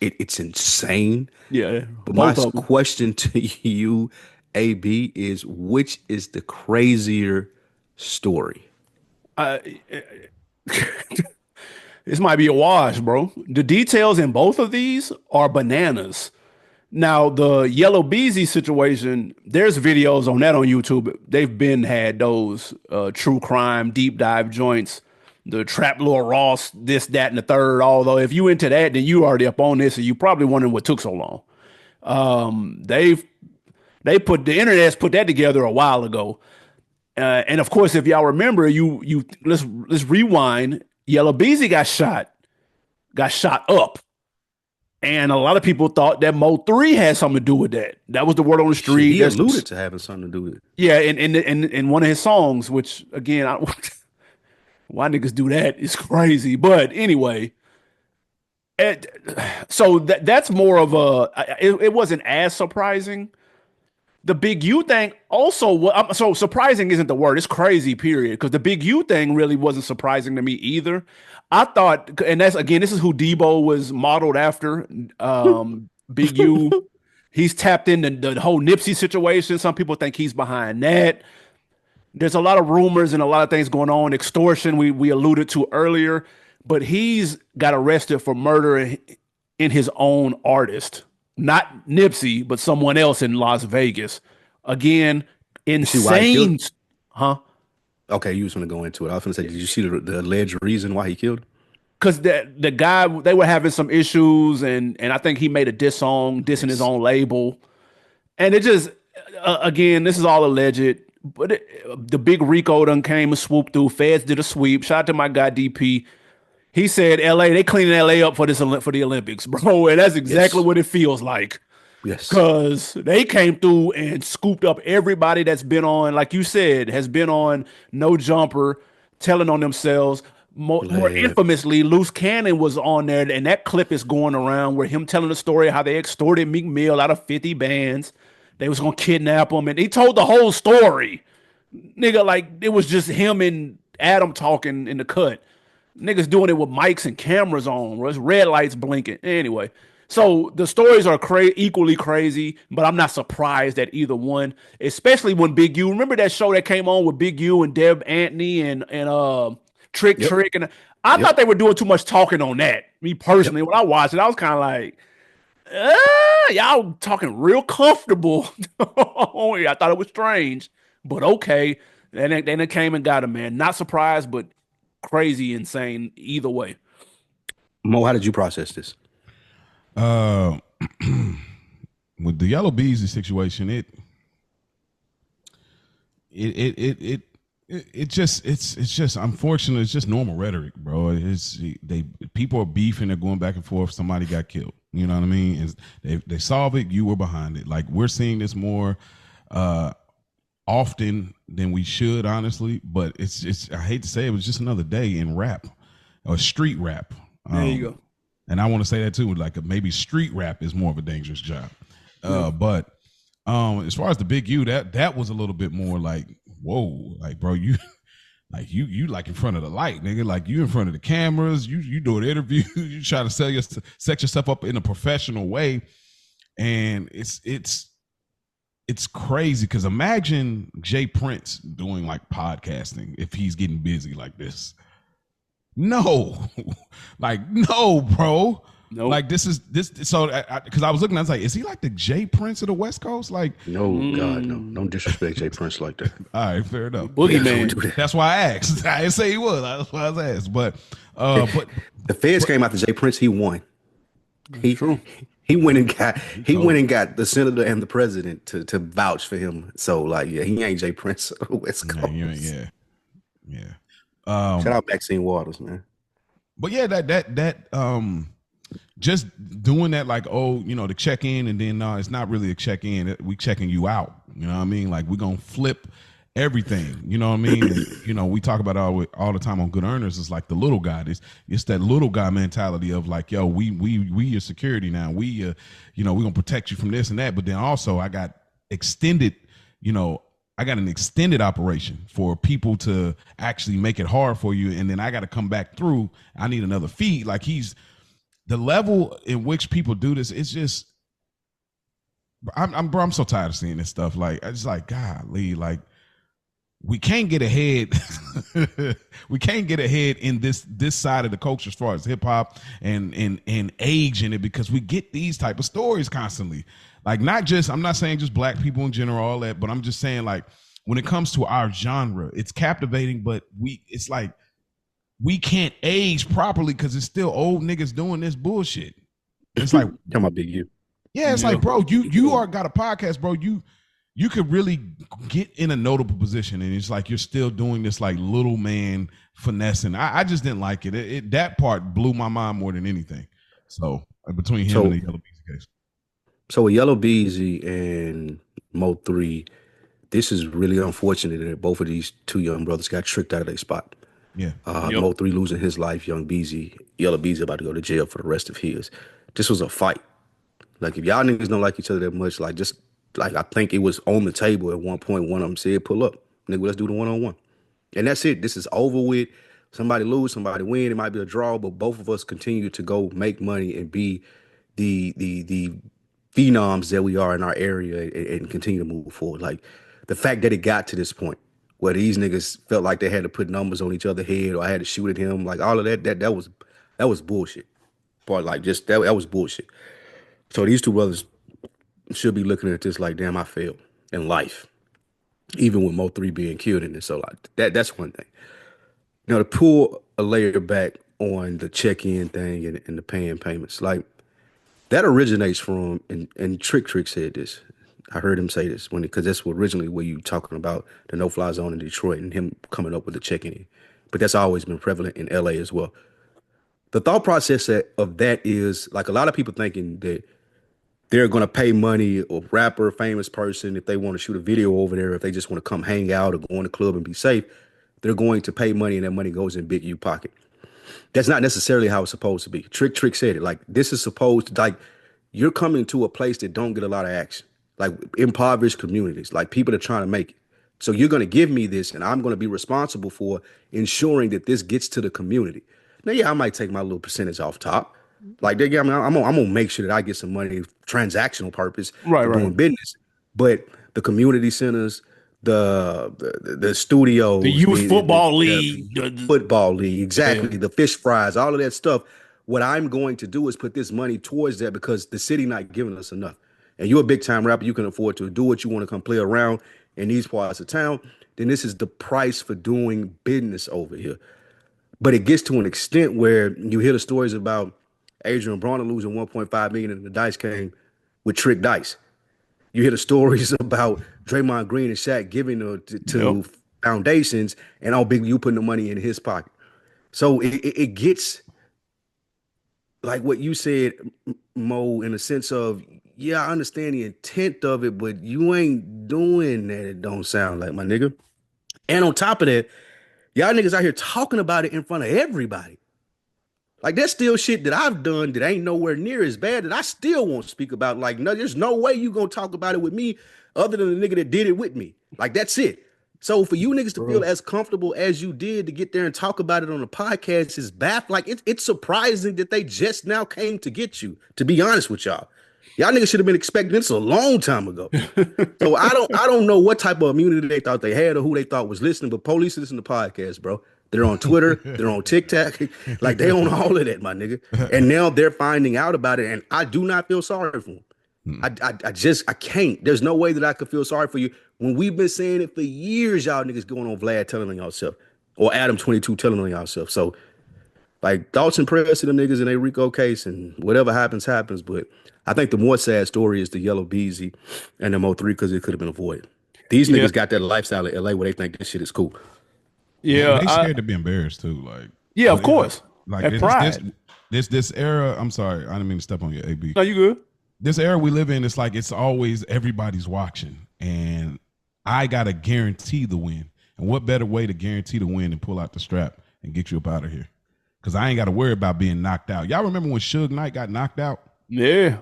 it's insane. Yeah. But my Both of them. question to you, AB, is which is the crazier story? This might be a wash, bro. The details in both of these are bananas. Now, the Yellow Beezy situation, there's videos on that on YouTube. They've been had those true crime deep dive joints, the Trap Lord Ross, this, that, and the third. Although if you into that, then you already up on this, and you probably wondering what took so long. They put the internet's put that together a while ago. And of course, if y'all remember, you let's rewind. Yellow Beezy got shot up. And a lot of people thought that Mo 3 had something to do with that. That was the word on the street. He alluded to having something to do with it. Yeah, in one of his songs, which again, why niggas do that is crazy. But anyway, so that's more of it wasn't as surprising. The Big U thing also, so surprising isn't the word. It's crazy, period. Because the Big U thing really wasn't surprising to me either. I thought, and that's again, this is who Debo was modeled after. Big U, he's tapped into the whole Nipsey situation. Some people think he's behind that. There's a lot of rumors and a lot of things going on. Extortion, we alluded to earlier, but he's got arrested for murder in his own artist. Not Nipsey, but someone else in Las Vegas. Again, insane. Huh? Okay, you was going to go into it. I was going to say, did you see the alleged reason why he killed him? Because the guy, they were having some issues, and I think he made a diss song, dissing his own label. And it just, again, this is all alleged. But the big Rico done came and swooped through. Feds did a sweep. Shout out to my guy DP. He said, "LA, they cleaning LA up for the Olympics, bro," and that's exactly what it feels like. Yes, because they came through and scooped up everybody that's been on, like you said, has been on No Jumper, telling on themselves. More infamously, Loose Cannon was on there, and that clip is going around where him telling the story how they extorted Meek Mill out of 50 bands. They was gonna kidnap him, and he told the whole story, nigga. Like it was just him and Adam talking in the cut. Niggas doing it with mics and cameras on. There's red lights blinking. Anyway, so the stories are equally crazy, but I'm not surprised at either one, especially when Big U. Remember that show that came on with Big U and Deb Antony and Trick Trick? And I thought they were doing too much talking on that. Me personally, when I watched it, I was kind of like, y'all talking real comfortable. I thought it was strange, but okay. Then it came and got him, man. Not surprised, but crazy, insane either way. Mo, how did you process this? With the Yellow Beezy situation, it's just unfortunate. It's just normal rhetoric, bro. People are beefing, they're going back and forth. Somebody got killed. You know what I mean? They solve it. You were behind it. Like we're seeing this more often than we should, honestly. But it's I hate to say it was just another day in rap or street rap. There you go. And I want to say that too. Like maybe street rap is more of a dangerous job. But As far as the big U, that was a little bit more like, whoa, like bro, you like you like in front of the light, nigga. Like you in front of the cameras, you doing interviews, you try to set yourself up in a professional way. And it's crazy because imagine Jay Prince doing like podcasting if he's getting busy like this. No, like no, bro. Nope. Like this is this. So because I was looking, I was like, is he like the Jay Prince of the West Coast? Like, No, God, no. Don't disrespect Jay Prince like that. all right, fair enough. Boogeyman. Don't do that. That's why I asked. I didn't say he was. That's why I was asked. But The feds came after Jay Prince. He won. He True. he went and got the senator and the president to vouch for him. So like, yeah, he ain't Jay Prince of the West Coast. Yeah. Shout out Maxine Waters, man. But yeah, that just doing that, like, oh, the check in, and then it's not really a check in. We checking you out. You know what I mean? Like we gonna flip everything. You know what I mean? And, we talk about all the time on Good Earners. It's like the little guy. It's that little guy mentality of like, yo, we your security now. We we gonna protect you from this and that. But then also I got extended. I got an extended operation for people to actually make it hard for you, and then I got to come back through. I need another feed. Like the level in which people do this. It's just, I'm so tired of seeing this stuff. Like I just like, golly, like we can't get ahead. We can't get ahead in this side of the culture as far as hip hop and age in it, because we get these type of stories constantly. Like I'm not saying just black people in general, all that, but I'm just saying like when it comes to our genre, it's captivating, but it's like we can't age properly because it's still old niggas doing this bullshit. It's like Talking about Big U. Yeah, it's like, bro, you are got a podcast, bro. You could really get in a notable position, and it's like you're still doing this like little man finessing. I just didn't like it. That part blew my mind more than anything. So between him and the Yella Beezy case. So with Yella Beezy and Mo 3, this is really unfortunate that both of these two young brothers got tricked out of their spot. Yeah. Mo 3 losing his life, Yella Beezy about to go to jail for the rest of his. This was a fight. Like if y'all niggas don't like each other that much, like just like I think it was on the table at one point. One of them said, "Pull up, nigga, let's do the 1-on-1," and that's it. This is over with. Somebody lose, somebody win. It might be a draw, but both of us continue to go make money and be the phenoms that we are in our area, and continue to move forward. Like the fact that it got to this point where these niggas felt like they had to put numbers on each other's head, or I had to shoot at him, like all of that was bullshit. But like just that was bullshit. So these two brothers should be looking at this like, damn, I failed in life, even with Mo 3 being killed in this. So like that's one thing. Now to pull a layer back on the check-in thing and the paying payments, like that originates from, and Trick said this. I heard him say this because that's originally where you talking about the no-fly zone in Detroit and him coming up with the check-in. But that's always been prevalent in LA as well. The thought process of that is like a lot of people thinking that they're going to pay money or rapper, famous person, if they want to shoot a video over there, if they just want to come hang out or go in the club and be safe, they're going to pay money and that money goes in Big U pocket. That's not necessarily how it's supposed to be. Trick said it. Like this is supposed to, like you're coming to a place that don't get a lot of action, like impoverished communities, like people that are trying to make it. So you're going to give me this and I'm going to be responsible for ensuring that this gets to the community. Now, yeah, I might take my little percentage off top. Like, yeah, I mean, I'm gonna make sure that I get some money, transactional purpose, for doing business. But the community centers, the studios, the youth football league, exactly, the fish fries, all of that stuff. What I'm going to do is put this money towards that because the city not giving us enough. And you're a big time rapper, you can afford to do what you want to come play around in these parts of town. Then this is the price for doing business over here. But it gets to an extent where you hear the stories about Adrian Bronner losing 1.5 million in the dice game with Trick Dice. You hear the stories about Draymond Green and Shaq giving to foundations, and all Big U putting the money in his pocket. So it gets like what you said, Mo, in the sense of, yeah, I understand the intent of it, but you ain't doing that. It don't sound like, my nigga. And on top of that, y'all niggas out here talking about it in front of everybody. Like there's still shit that I've done that ain't nowhere near as bad that I still won't speak about. Like, no, there's no way you gonna talk about it with me other than the nigga that did it with me. Like that's it. So for you niggas to feel Bro. as comfortable as you did to get there and talk about it on the podcast is like it's surprising that they just now came to get you, to be honest with y'all. Y'all niggas should have been expecting this a long time ago. So I don't know what type of immunity they thought they had or who they thought was listening, but police listen to podcasts, bro. They're on Twitter, they're on TikTok, like they own all of that, my nigga. And now they're finding out about it, and I do not feel sorry for them. I can't. There's no way that I could feel sorry for you when we've been saying it for years. Y'all niggas going on Vlad telling on yourself, or Adam 22 telling on yourself. So like thoughts and prayers to them niggas in a Rico case, and whatever happens, happens. But I think the more sad story is the Yellow Beezy and the Mo3 because it could have been avoided. These Yeah. niggas got that lifestyle in LA where they think this shit is cool. Yeah, they scared to be embarrassed too. Like, yeah, of course. Like That pride. this era. I'm sorry, I didn't mean to step on your AB. No, you good? This era we live in, it's like it's always everybody's watching, and I gotta guarantee the win. And what better way to guarantee the win than pull out the strap and get you up out of here? Because I ain't got to worry about being knocked out. Y'all remember when Suge Knight got knocked out? Yeah,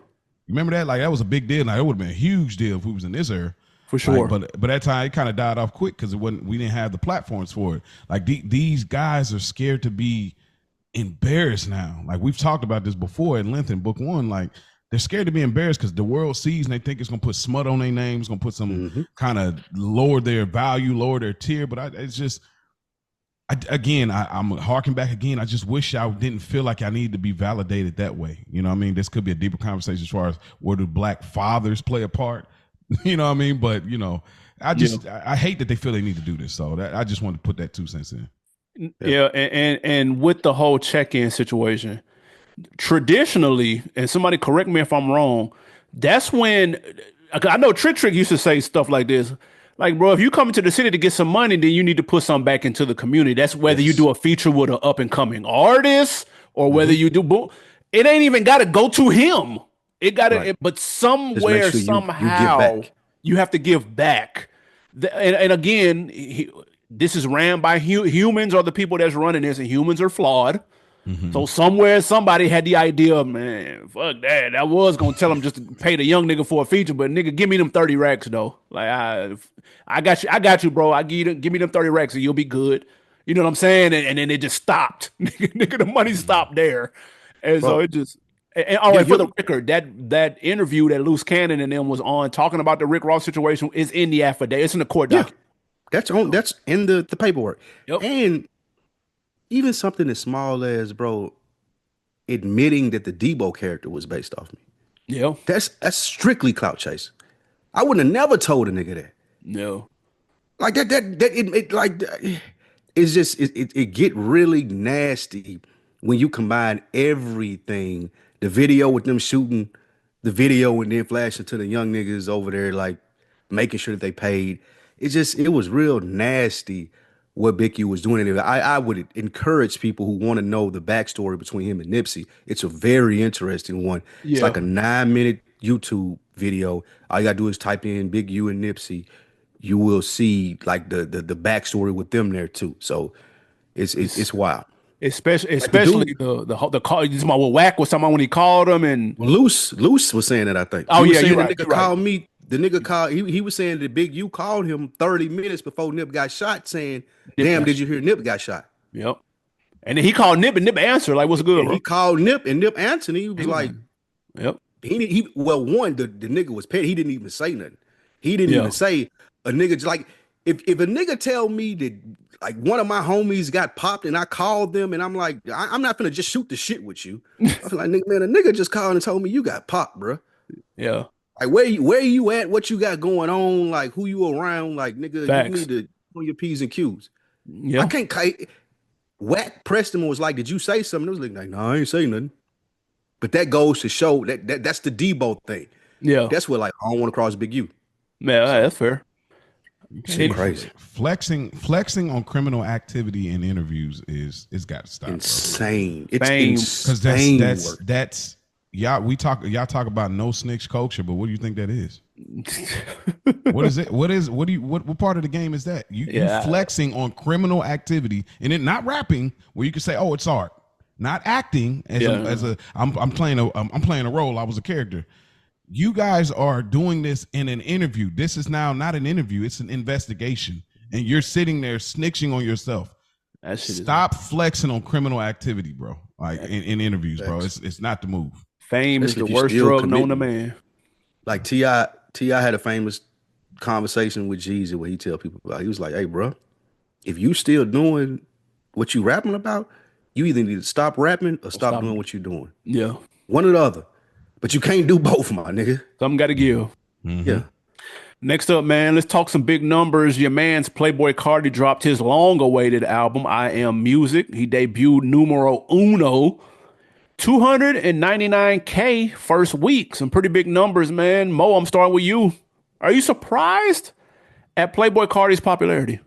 Remember that? Like that was a big deal. Like it would have been a huge deal if we was in this era. for sure. Like, but that time it kind of died off quick because we didn't have the platforms for it. Like these guys are scared to be embarrassed now. Like we've talked about this before at length in book one. Like they're scared to be embarrassed because the world sees and they think it's gonna put smut on their names, gonna put some kind of lower their value, lower their tier. But it's just. I'm harking back again. I just wish I didn't feel like I needed to be validated that way. You know what I mean? This could be a deeper conversation as far as where do black fathers play a part? You know what I mean? But, you know, I hate that they feel they need to do this. So I just wanted to put that 2 cents in. Yeah, and with the whole check-in situation, traditionally, and somebody correct me if I'm wrong, that's when I know Trick used to say stuff like this. Like, bro, if you come into the city to get some money, then you need to put some back into the community. That's whether you do a feature with an up and coming artist or whether you do. It ain't even got to go to him. It got to, but somewhere, sure somehow, you have to give back. And again, this is ran by humans are the people that's running this, and humans are flawed. So somewhere somebody had the idea, man, fuck that. I was gonna tell them just to pay the young nigga for a feature, but nigga, give me them 30 racks though. Like I got you, bro. Give me them 30 racks and you'll be good. You know what I'm saying? And then it just stopped. nigga, the money stopped there. And so it just all right, for the record, that interview that Loose Cannon and them was on talking about the Rick Ross situation is in the affidavit. It's in the court document. That's in the paperwork. Yep. And even something as small as, bro, admitting that the Debo character was based off me. Yeah. That's strictly clout chase. I wouldn't have never told a nigga that. No. Like it get really nasty when you combine everything, the video with them shooting, the video and then flashing to the young niggas over there, like making sure that they paid. It was real nasty what Big U was doing. I would encourage people who want to know the backstory between him and Nipsey. It's a very interesting one. Yeah. It's like a 9-minute YouTube video. All you gotta do is type in Big U and Nipsey. You will see like the backstory with them there too. So it's wild. Especially the call. You talking about Wack was talking about when he called him and Loose was saying that, I think. Oh, he was yeah, saying you're the right, nigga you're right. called me. The nigga called. He was saying that Big U called him 30 minutes before Nip got shot, saying, "Damn, did you hear Nip got shot?" Yep. And then he called Nip and Nip answered like, "What's good, And bro?" he called Nip and Nip answered. He was like, Yep. Well, one, the nigga was petty. He didn't even say nothing. He didn't even say a nigga just like if a nigga tell me that like one of my homies got popped and I called them and I'm like, I'm not gonna just shoot the shit with you. I feel like, nigga, man, a nigga just called and told me you got popped, bro. Yeah. Like where you at? What you got going on? Like who you around? Like nigga, Facts. you need to on your P's and Q's. Yeah. I can't. Wack Preston was like, "Did you say something?" It was like, "No, I ain't say nothing." But that goes to show that's the Debo thing. Yeah. That's what like I don't want to cross Big U. Man, that's fair. Shit crazy. Flexing on criminal activity in interviews it's got to stop. Insane. Bro. It's Because insane. That's y'all talk about no snitch culture, but what do you think that is? What is it? What part of the game is that? You flexing on criminal activity and it not rapping where you can say, oh, it's art. not acting I'm playing a role. I was a character. You guys are doing this in an interview. This is now not an interview, it's an investigation. And you're sitting there snitching on yourself. Stop flexing on criminal activity, bro. Like in interviews, bro. It's not the move. Fame is the worst drug known to man. Like T.I. had a famous conversation with Jeezy where he tell people about. He was like, "Hey, bro, if you still doing what you rapping about, you either need to stop rapping or stop doing what you're doing. Yeah, one or the other. But you can't do both, my nigga. Something got to give. Mm-hmm. Yeah." Next up, man, let's talk some big numbers. Your man's Playboi Carti dropped his long-awaited album, I Am Music. He debuted numero uno, 299K first week. Some pretty big numbers, man. Mo, I'm starting with you. Are you surprised at Playboi Carti's popularity?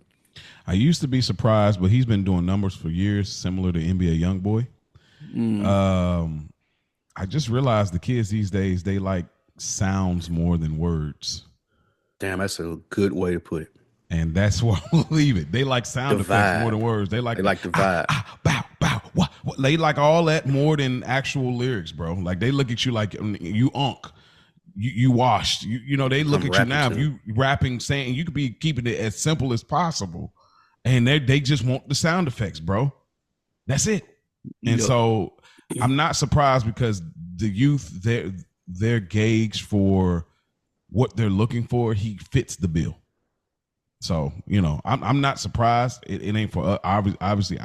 I used to be surprised, but he's been doing numbers for years, similar to NBA YoungBoy. I just realized the kids these days, they like sounds more than words. Damn, that's a good way to put it. And that's where I believe it. They like sound effects more than words. They like the vibe. Bow, bow, what? They like all that more than actual lyrics, bro. Like they look at you like you unk. You washed. You know, they look at you now. If you rapping, saying you could be keeping it as simple as possible. And they just want the sound effects, bro. That's it. And so I'm not surprised because the youth, their gauge for what they're looking for, he fits the bill. So, you know, I'm not surprised. It ain't for obviously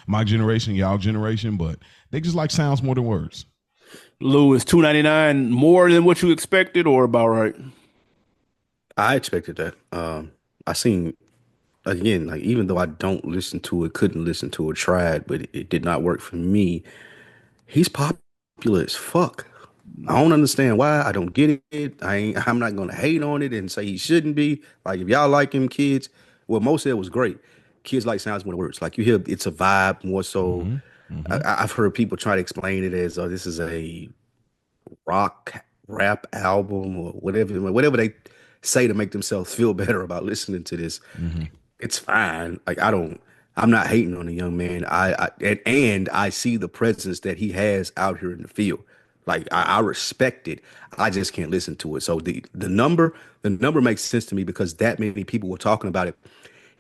my generation, y'all generation, but they just like sounds more than words. Lou, is 299 more than what you expected or about right? I expected that. I seen, again, like even though I don't listen to it, couldn't listen to it, tried, but it did not work for me. He's popular as fuck. I don't understand why. I don't get it. I'm not gonna hate on it and say he shouldn't be. Like if y'all like him, kids, what Mo said was great. Kids like sounds more than words. Like you hear, it's a vibe more so. I've heard people try to explain it as, this is a rock rap album or whatever they say to make themselves feel better about listening to this. It's fine. Like I'm not hating on the young man. And I see the presence that he has out here in the field. Like I respect it. I just can't listen to it. So the number makes sense to me because that many people were talking about it,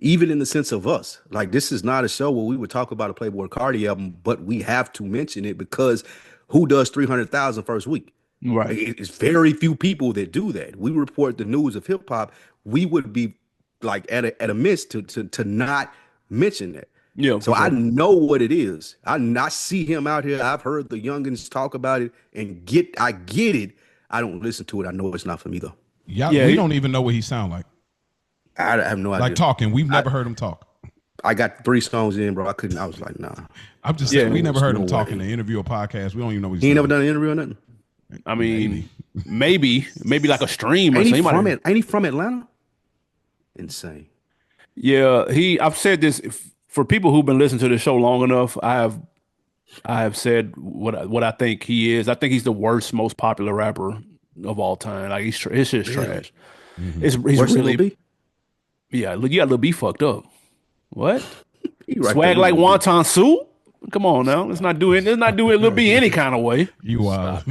even in the sense of us. Like this is not a show where we would talk about a Playboi Carti album, but we have to mention it because who does 300,000 first week? Right. It's very few people that do that. We report the news of hip hop. We would be like at a miss to not mention that. Yeah. So I know what it is. I see him out here. I've heard the youngins talk about it and I get it. I don't listen to it. I know it's not for me though. We don't even know what he sound like. I have no idea. Like talking, we've never heard him talk. I got 3 songs in, bro. I was like, nah. I'm just saying, we never heard him talk in an interview or podcast. We don't even know what he's He ain't never done an interview or nothing. I mean, maybe like a stream or something. Ain't he from Atlanta? Insane. Yeah, I've said this for people who've been listening to the show long enough. I have said what I think he is. I think he's the worst, most popular rapper of all time. Like his shit's trash. He's really, yeah. You got Lil B fucked up. What? Swag like wonton soup? Come on now. Let's not do Lil B any kind of way. You wild.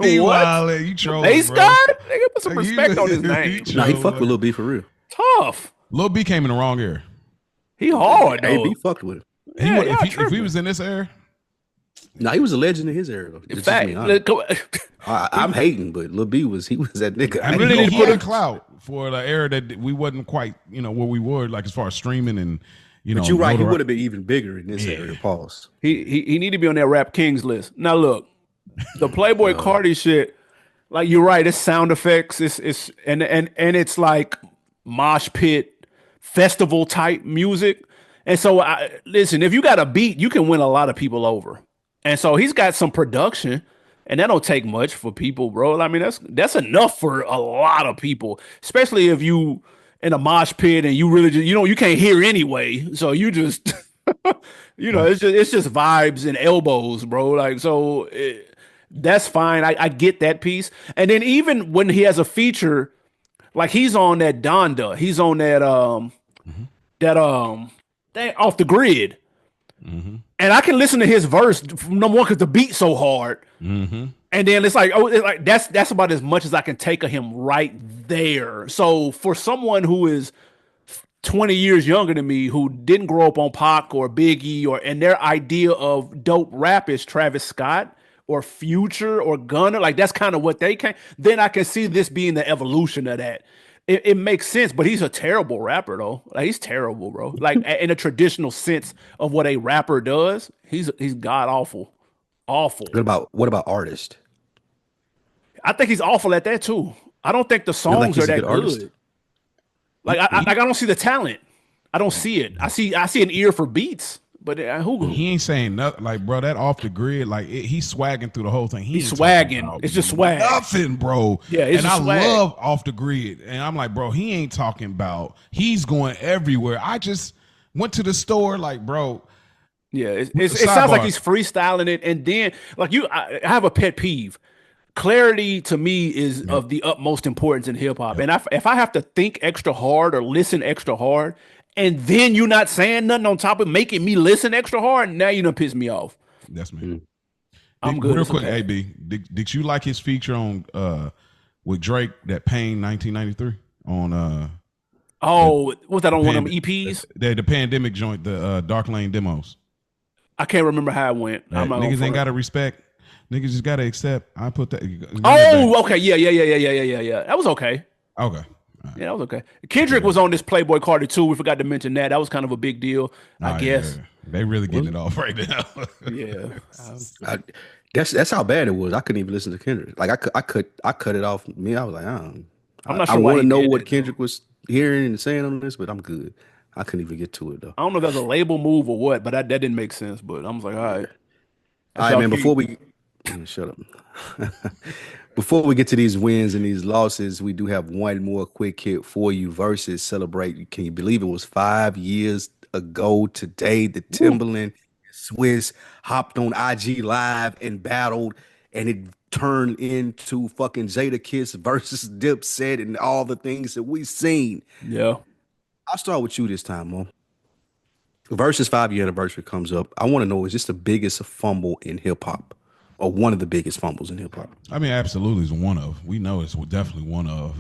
You wild. You trolling, They started? Nigga, put some respect on his name. Nah, he fucked with Lil B for real. Tough. Lil B came in the wrong era. He hard, though. AB fucked with him. If he was in this era, nah, he was a legend in his era though. In fact, I'm hating, but Lil B was that nigga. I really need to put a clout for the era that we wasn't quite, where we were, like as far as streaming and But you're right, he would have been even bigger in this area. Pause. He need to be on that Rap Kings list. Now look, the Playboi Carti shit, like you're right, it's sound effects, it's and it's like mosh pit festival type music. And so listen, if you got a beat, you can win a lot of people over. And so he's got some production, and that don't take much for people, bro. I mean, that's enough for a lot of people, especially if you in a mosh pit and you really just, you can't hear anyway. So you just, it's just vibes and elbows, bro. Like, so that's fine. I get that piece. And then even when he has a feature, like he's on that Donda, he's on that, that Off the Grid. And I can listen to his verse number one because the beat's so hard. And then it's like, that's about as much as I can take of him right there. So for someone who is 20 years younger than me, who didn't grow up on Pac or Biggie, and their idea of dope rap is Travis Scott or Future or Gunna, like that's kind of what they can. Then I can see this being the evolution of that. It makes sense, but he's a terrible rapper though. Like he's terrible, bro. Like in a traditional sense of what a rapper does, he's god awful, awful. What about artist? I think he's awful at that too. I don't think the You don't think songs are he's a that good artist? good. Like I don't see the talent. I don't see it. I see an ear for beats, but who He ain't saying nothing. Like, bro, that off the grid, like he's swagging through the whole thing. he's swagging. It's just swag. Nothing, bro. Yeah, it's and just I swag. love off the grid. And I'm like, bro, he ain't talking about. He's going everywhere. I just went to the store, like, bro. Yeah, it sounds like he's freestyling it, and then like I have a pet peeve. Clarity to me is of the utmost importance in hip hop, and if I have to think extra hard or listen extra hard, and then you're not saying nothing on top of making me listen extra hard, now you done piss me off. That's me. I'm good. Real quick, AB, did you like his feature on with Drake, that Pain 1993 on was that on one of them EPs? The pandemic joint, the Dark Lane demos. I can't remember how it went. Niggas ain't gotta respect. Niggas just gotta accept. I put that. Okay, yeah. That was okay. Okay. Right. Yeah, that was okay. Kendrick was on this Playboi Carti too. We forgot to mention that. That was kind of a big deal, I guess. Yeah. They really getting it off right now. Yeah. That's how bad it was. I couldn't even listen to Kendrick. Like I cut it off. Me, I was like, I'm not sure I why want to he know did what it, Kendrick was hearing and saying on this, but I'm good. I couldn't even get to it though. I don't know if that's a label move or what, but that didn't make sense. But I was like, all right. All right, man. Before we shut up. Before we get to these wins and these losses, we do have one more quick hit for you. Versus celebrate. Can you believe it was 5 years ago today? The Timberland Swiss hopped on IG Live and battled, and it turned into fucking Jada Kiss versus Dipset and all the things that we've seen. Yeah. I'll start with you this time, Mo. Versus 5-year anniversary comes up. I want to know, is this the biggest fumble in hip hop? Or one of the biggest fumbles in hip hop? I mean, absolutely is one of. We know it's definitely one of.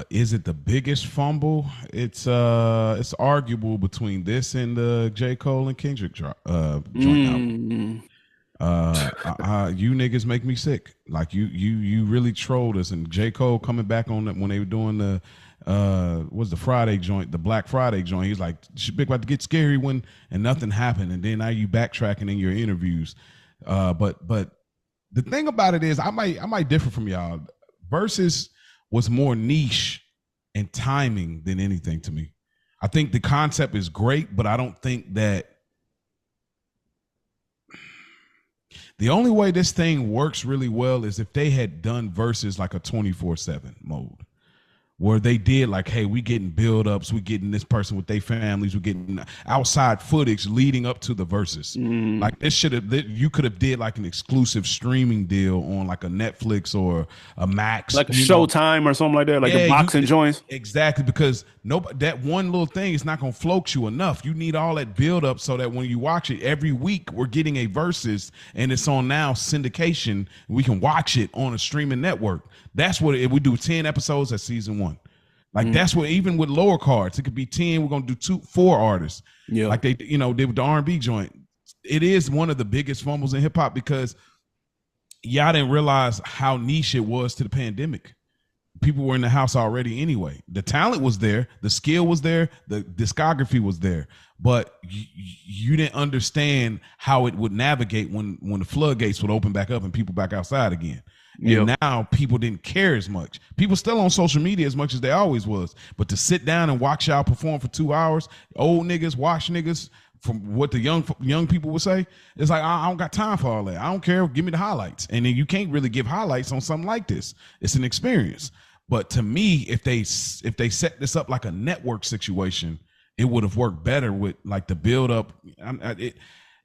Is it the biggest fumble? It's arguable between this and the J. Cole and Kendrick joint album. You niggas make me sick. Like you really trolled us. And J. Cole coming back on that when they were doing the was the Friday joint, the Black Friday joint. He's like, big about to get scary when and nothing happened. And then now you backtracking in your interviews. But the thing about it is, I might differ from y'all. Versus was more niche and timing than anything to me. I think the concept is great, but I don't think that the only way this thing works really well is if they had done versus like a 24/7 mode. Where they did like, hey, we getting build-ups, we getting this person with their families, we getting outside footage leading up to the verses. Like this you could have did like an exclusive streaming deal on like a Netflix or a Max, like a Showtime or something like that, like the boxing joints. Exactly, because that one little thing is not gonna float you enough. You need all that build-up so that when you watch it every week, we're getting a versus and it's on now syndication. We can watch it on a streaming network. That's what we do 10 episodes at season 1. Like that's what, even with lower cards, it could be 10. We're gonna do 4 artists. Yeah, like they did with the R&B joint. It is one of the biggest fumbles in hip hop because y'all didn't realize how niche it was to the pandemic. People were in the house already anyway. The talent was there, the skill was there, the discography was there, but you didn't understand how it would navigate when the floodgates would open back up and people back outside again. And now people didn't care as much. People still on social media as much as they always was. But to sit down and watch y'all perform for 2 hours, old niggas, wash niggas, from what the young people would say, it's like, I don't got time for all that. I don't care. Give me the highlights. And then you can't really give highlights on something like this. It's an experience. But to me, if they set this up like a network situation, it would have worked better with like the build up.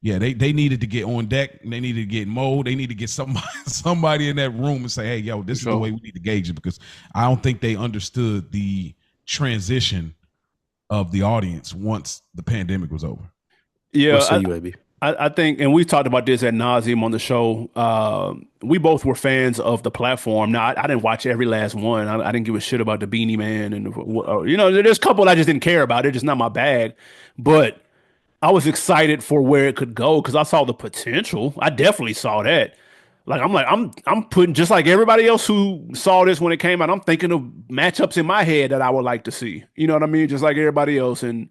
They needed to get on deck. They needed to get Mo. They need to get somebody in that room and say, hey, yo, this is the way we need to gauge it, because I don't think they understood the transition of the audience once the pandemic was over. Yeah. What say you, AB? I think, and we talked about this at nauseum on the show. We both were fans of the platform. Now, I didn't watch every last one. I didn't give a shit about the Beanie Man, and there's a couple I just didn't care about. They're just not my bag. But I was excited for where it could go because I saw the potential. I definitely saw that. I'm putting just like everybody else who saw this when it came out. I'm thinking of matchups in my head that I would like to see. You know what I mean? Just like everybody else, and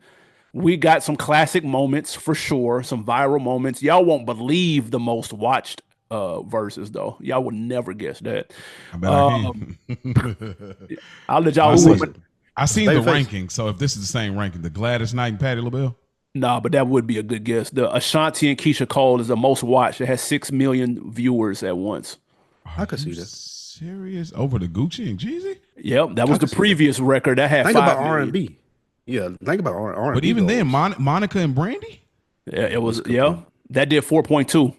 we got some classic moments for sure, some viral moments. Y'all won't believe the most watched verses though. Y'all would never guess that. I bet I can. I'll let y'all. I seen the ranking. So if this is the same ranking, the Gladys Knight and Patti LaBelle. Nah, but that would be a good guess. The Ashanti and Keisha Cole is the most watched. It has 6 million viewers at once. I could see that. Serious over the Gucci and Jeezy? Yep, that was the previous record that had. Think 5 about million. R&B. Yeah, think about R&B. But even then, Monica and Brandy? Yeah, it was. Yeah, that did 4.2.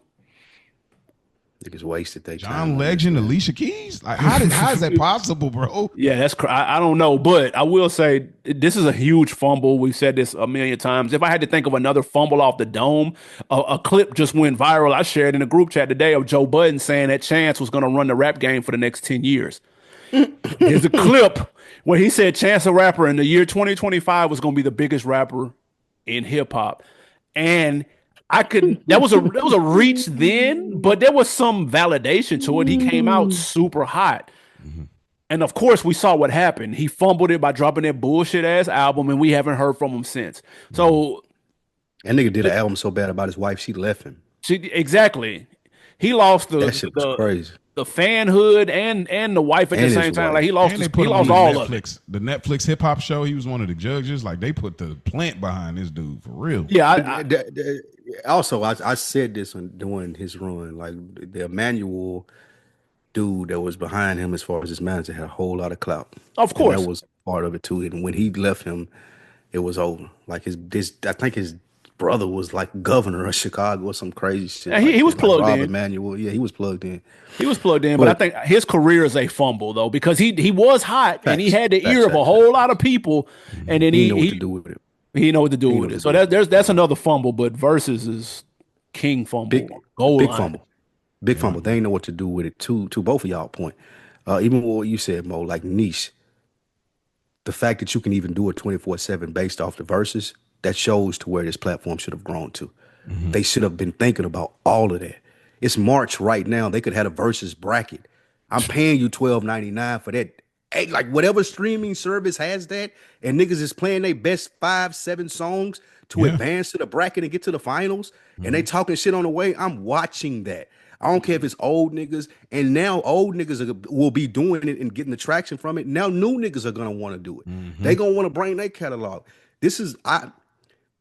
Niggas wasted their time. John Legend, Alicia Keys? Like, how is that possible, bro? Yeah, that's I don't know, but I will say this is a huge fumble. We've said this a million times. If I had to think of another fumble off the dome, a clip just went viral. I shared in a group chat today of Joe Budden saying that Chance was going to run the rap game for the next 10 years. There's a clip where he said Chance the Rapper in the year 2025 was going to be the biggest rapper in hip hop, and that was a reach then, but there was some validation to it. He came out super hot. Mm-hmm. And of course, we saw what happened. He fumbled it by dropping that bullshit ass album, and we haven't heard from him since. So that nigga did an album so bad about his wife, she left him. Exactly. He lost that shit was crazy. The fanhood and the wife at the same time. Like he lost all of it. The Netflix hip hop show, he was one of the judges. Like they put the plant behind this dude for real. Yeah. Also, I said this during his run. Like the Emmanuel dude that was behind him as far as his manager had a whole lot of clout. Of course. And that was part of it too. And when he left him, it was over. Like I think his brother was like governor of Chicago or some crazy shit. Yeah, he was plugged in. Emmanuel. Yeah, he was plugged in. He was plugged in, but I think his career is a fumble though, because he was hot and he had the ear of a whole lot of people, and then he know what to do with it. He know what to do with it. So that's another fumble, but versus is king fumble. Big fumble. Big fumble. They ain't know what to do with it. To both of y'all point. Even what you said, Mo, like niche. The fact that you can even do it 24/7 based off the verses, that shows to where this platform should have grown to. Mm-hmm. They should have been thinking about all of that. It's March right now. They could have a versus bracket. I'm paying you $12.99 for that. Hey, like whatever streaming service has that, and niggas is playing their best 5-7 songs to advance to the bracket and get to the finals, and they talking shit on the way. I'm watching that. I don't care if it's old niggas, and now old niggas will be doing it and getting the traction from it. Now new niggas are gonna want to do it. Mm-hmm. They gonna want to bring their catalog.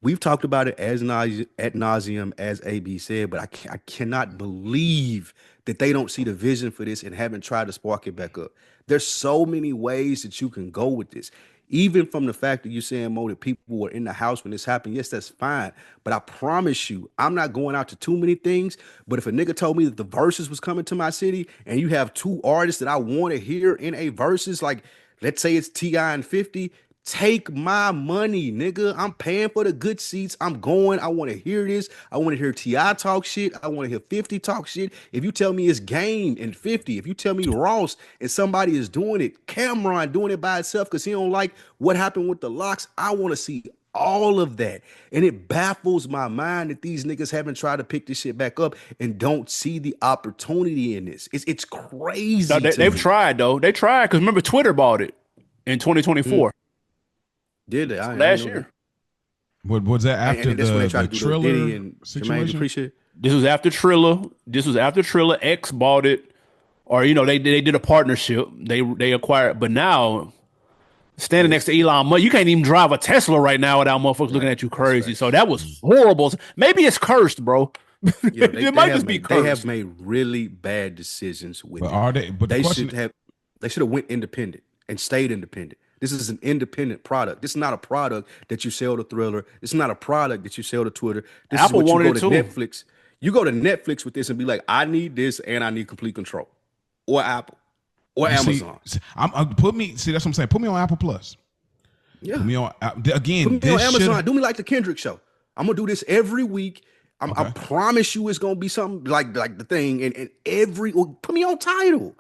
We've talked about it ad nauseum, as AB said, but I cannot believe that they don't see the vision for this and haven't tried to spark it back up. There's so many ways that you can go with this. Even from the fact that you're saying, Mo, that people were in the house when this happened, yes, that's fine. But I promise you, I'm not going out to too many things. But if a nigga told me that the verses was coming to my city and you have 2 artists that I want to hear in a verses, like let's say it's T.I. and 50, take my money, nigga. I'm paying for the good seats. I'm going. I want to hear this. I want to hear T.I. talk shit. I want to hear 50 talk shit. If you tell me it's Game and 50, if you tell me Ross and somebody is doing it, Cameron doing it by itself because he don't like what happened with the locks, I want to see all of that. And it baffles my mind that these niggas haven't tried to pick this shit back up and don't see the opportunity in this. It's crazy. No, they've tried, though. They tried because remember, Twitter bought it in 2024. Did they? Last year. What was that after the Triller situation? This was after Triller. This was after Triller. X bought it, or they did a partnership. They acquired, but now standing next to Elon Musk, you can't even drive a Tesla right now without motherfuckers looking at you crazy. So that was horrible. Maybe it's cursed, bro. Yeah, it might just be cursed. They have made really bad decisions with it. Are they? But they should have went independent and stayed independent. This is an independent product. This is not a product that you sell to Thriller. This is not a product that you sell to Twitter. This Apple is what you wanted go to it too. Netflix. You go to Netflix with this and be like, I need this and I need complete control. Or Apple. Or Amazon. See, that's what I'm saying. Put me on Apple Plus. Yeah. Put me on again. Put me on Amazon. Do me like the Kendrick show. I'm gonna do this every week. I Okay. promise you, it's gonna be something like the thing, and every put me on title.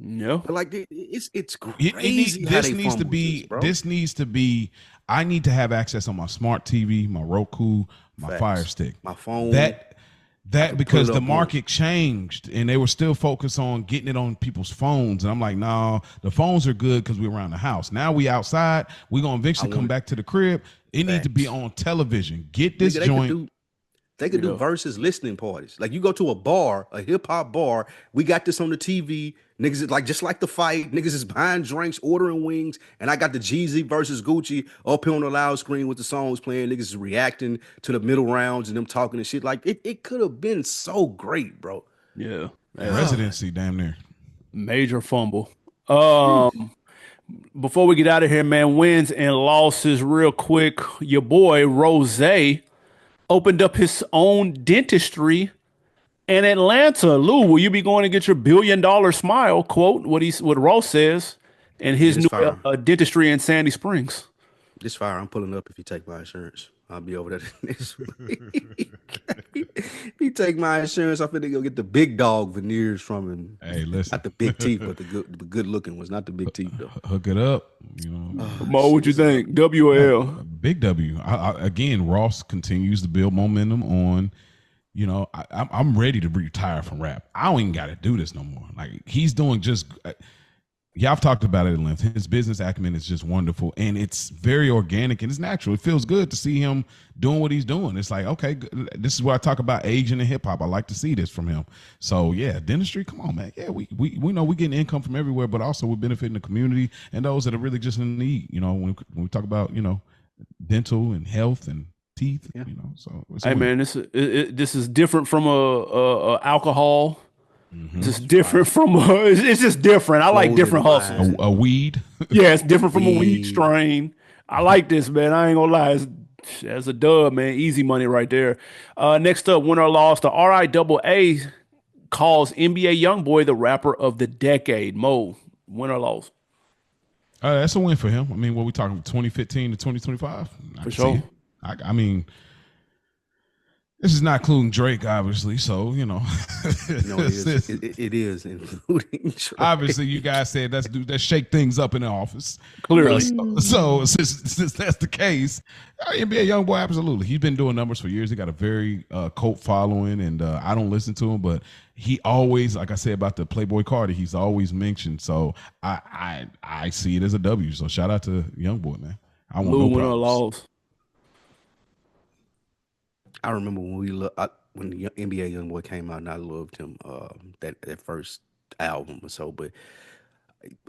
Yeah. But like it's It crazy how they fumbles this, bro. this needs to be. I need to have access on my smart TV, my Roku, my Fire Facts. Stick. My phone, That I that could pull because it the up on. market changed and they were still focused on getting it on people's phones. And I'm like, no, the phones are good because we're around the house. Now we outside. We're gonna I eventually come want back to the crib. It needs to be facts. on television. Get this Nigga, joint. they could do Yeah. versus listening parties. Like you go to a bar, a hip hop bar. We got this on the TV. Niggas is like just like the fight. Niggas is buying drinks, ordering wings, and I got the Jeezy versus Gucci up here on the loud screen with the songs playing. Niggas is reacting to the middle rounds and them talking and shit. Like it could have been so great, bro. Yeah. God. Residency, damn near. Major fumble. Um, Before we get out of here, man, wins and losses real quick. Your boy Rose opened up his own dentistry in Atlanta. Lou, will you be going to get your $1 billion smile? Quote what Ross says in Yeah, his this new fire. dentistry in Sandy Springs. This fire. I'm pulling up if you take my insurance. I'll be over there next week. He take my insurance. I'm finna go get the big dog veneers from him. Hey, listen, Not the big teeth, but the good looking ones. Not the big teeth though. hook it up. You know, Oh, Mo, shit, what you this is think? W or L? big W. Again, Ross continues to build momentum on. You know, I'm ready to retire from rap. I don't even got to do this no more. Like he's doing just. Yeah, I've talked about it at length. His business acumen is just wonderful, and it's very organic and it's natural. It feels good to see him doing what he's doing. It's like, okay, this is what I talk about aging in hip hop. I like to see this from him. So yeah, dentistry, come on, man. Yeah, we know we're getting income from everywhere, but also we're benefiting the community and those that are really just in need. You know, when we talk about dental and health and teeth, yeah. so it's a Hey win. man, this is different from a alcohol. This is different Fire. from it's just different. I like Clothing different hustles. line, A weed. Yeah, it's different from a weed weed. strain. I like this, man. I ain't gonna lie. That's a dub, man. Easy money right there. Next up, winner or loss, the RIAA calls NBA YoungBoy the rapper of the decade. Mo, win or loss? That's a win for him. I mean, what we talking 2015 to 2025? I For can see sure. it. I mean, this is not including Drake, obviously. So No, it is. It is including Drake. obviously, you guys said let's shake things up in the office. Clearly. So since that's the case, NBA YoungBoy, absolutely, he's been doing numbers for years. He got a very cult following, and I don't listen to him, but he always, like I said about the Playboi Carti, he's always mentioned. So I see it as a W. So shout out to YoungBoy, man. I want Lou, no win or problems. loss? I remember when the NBA YoungBoy came out, and I loved him. That first album or so, but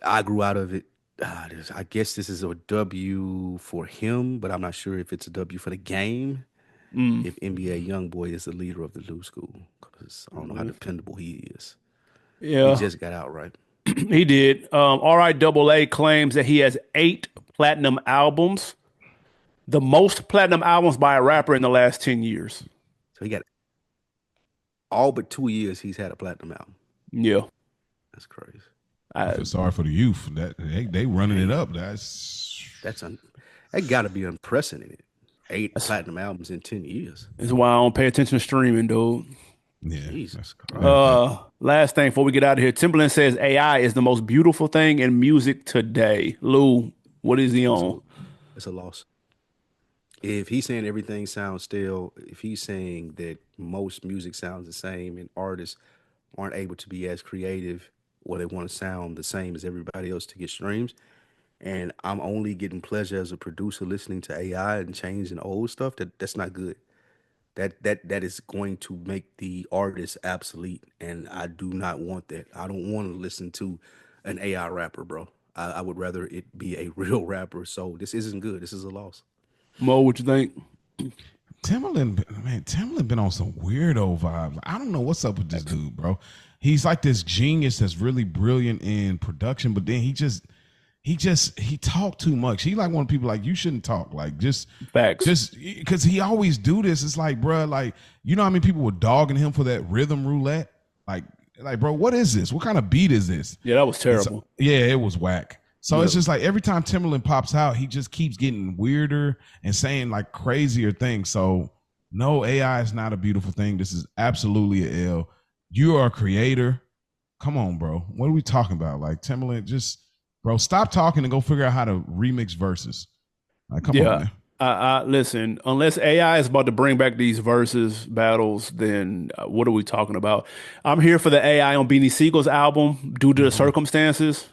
I grew out of it. I guess this is a W for him, but I'm not sure if it's a W for the game. Mm. If NBA YoungBoy is the leader of the new school, because I don't know how dependable he is. He Yeah, just got out, right? he did. RIAA claims that he has 8 platinum albums, the most platinum albums by a rapper in the last 10 years. So he got all but 2 years. He's had a platinum album. Yeah. That's crazy. I feel sorry for the youth. That they running it up. That's That got to be unprecedented. 8 platinum albums in 10 years. That's why I don't pay attention to streaming, dude. yeah. Jesus That's- Christ. Last thing before we get out of here, Timberland says AI is the most beautiful thing in music today. Lou, what is he on? It's a loss. If he's saying everything sounds still, if he's saying that most music sounds the same and artists aren't able to be as creative or they want to sound the same as everybody else to get streams, and I'm only getting pleasure as a producer listening to AI and changing old stuff, that's not good. That is going to make the artist obsolete, and I do not want that. I don't want to listen to an AI rapper, bro. I would rather it be a real rapper. So this isn't good. This is a loss. Mo, what you think? Timberland been on some weirdo vibes. I don't know what's up with this dude, bro. He's like this genius that's really brilliant in production, but then he talked too much. He like one of the people like you shouldn't talk. Like just Facts. because he always do this. It's like, bro, like you know how many people were dogging him for that rhythm roulette? Like, bro, what is this? What kind of beat is this? Yeah, that was So, terrible. yeah, it was whack. So it's just like every time Timberland pops out, he just keeps getting weirder and saying like crazier things. So No, AI is not a beautiful thing. This is absolutely a L. You are a creator. Come on, bro. What are we talking about? Like Timbaland, just bro, stop talking and go figure out how to remix verses. Like, come on, Yeah. man. Listen, unless AI is about to bring back these versus battles, then what are we talking about? I'm here for the AI on Beanie Siegel's album due to the circumstances.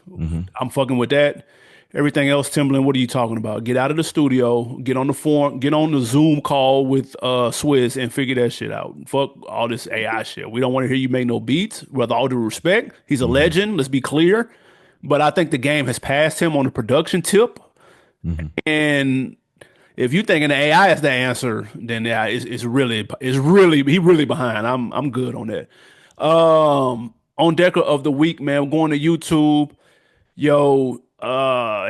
I'm fucking with that. Everything else, Timbaland, what are you talking about? Get out of the studio, get on the phone, get on the Zoom call with Swizz and figure that shit out. Fuck all this AI shit. We don't want to hear you make no beats. With all due respect, he's a legend. Let's be clear. But I think the game has passed him on the production tip. And if you thinking the AI is the answer, then yeah, it's really he really behind. I'm good on that. On Decker of the week, man, I'm going to YouTube. Yo,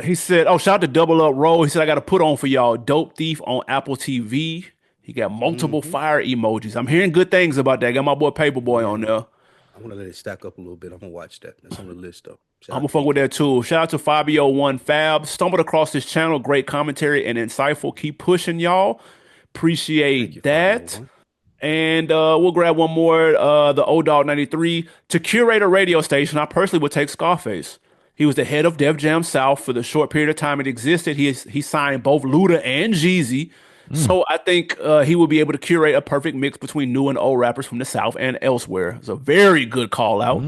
he said, oh, shout out to Double Up Roll. He said, I got to put on for y'all Dope Thief on Apple TV. He got multiple fire emojis. I'm hearing good things about that. Got my boy Paperboy on there. I want to let it stack up a little bit. I'm gonna watch that. That's on the list though. I'm gonna fuck with that too. Shout out to Fabio1 Fab. Stumbled across this channel. Great commentary and insightful. Keep pushing, y'all. Appreciate that. And we'll grab one more. The O Dog 93 to curate a radio station. I personally would take Scarface. He was the head of Def Jam South for the short period of time it existed. He signed both Luda and Jeezy. So I think he will be able to curate a perfect mix between new and old rappers from the South and elsewhere. It's a very good call out.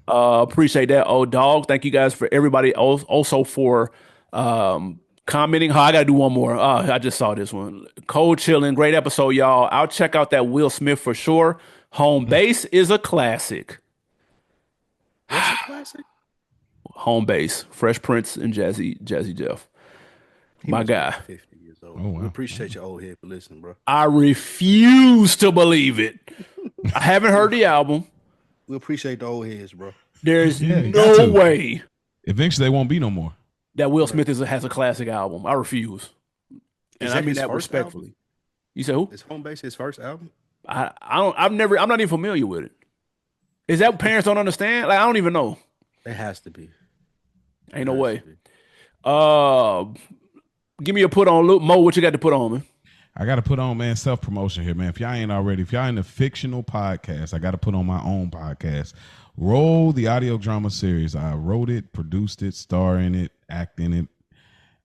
Appreciate that, old dog. Thank you guys for everybody also for commenting. I got to do one more. I just saw this one. Cold Chilling, great episode, y'all. I'll check out that Will Smith for sure. Home Base is a classic. What's a classic? Home Base, Fresh Prince and Jazzy Jeff. My guy. 50 years old. Oh, wow. We appreciate your old head for listening, bro. I refuse to believe it. I haven't heard the album. We appreciate the old heads, bro. There's you got no to. way Eventually, they won't be no more. that Will Smith has a classic album. I refuse. And I mean his that first respectfully. album? You said who? Is Home Base his first album? I'm not even familiar with it. Is that what parents don't understand? Like, I don't even know. It has to be. Ain't no Has way. to be. Give me a put on, Luke. Mo, what you got to put on, man? I got to put on, man, self-promotion here, man. If y'all ain't already, if y'all in the fictional podcast, I got to put on my own podcast. Roll the audio drama series. I wrote it, produced it, star in it, act in it.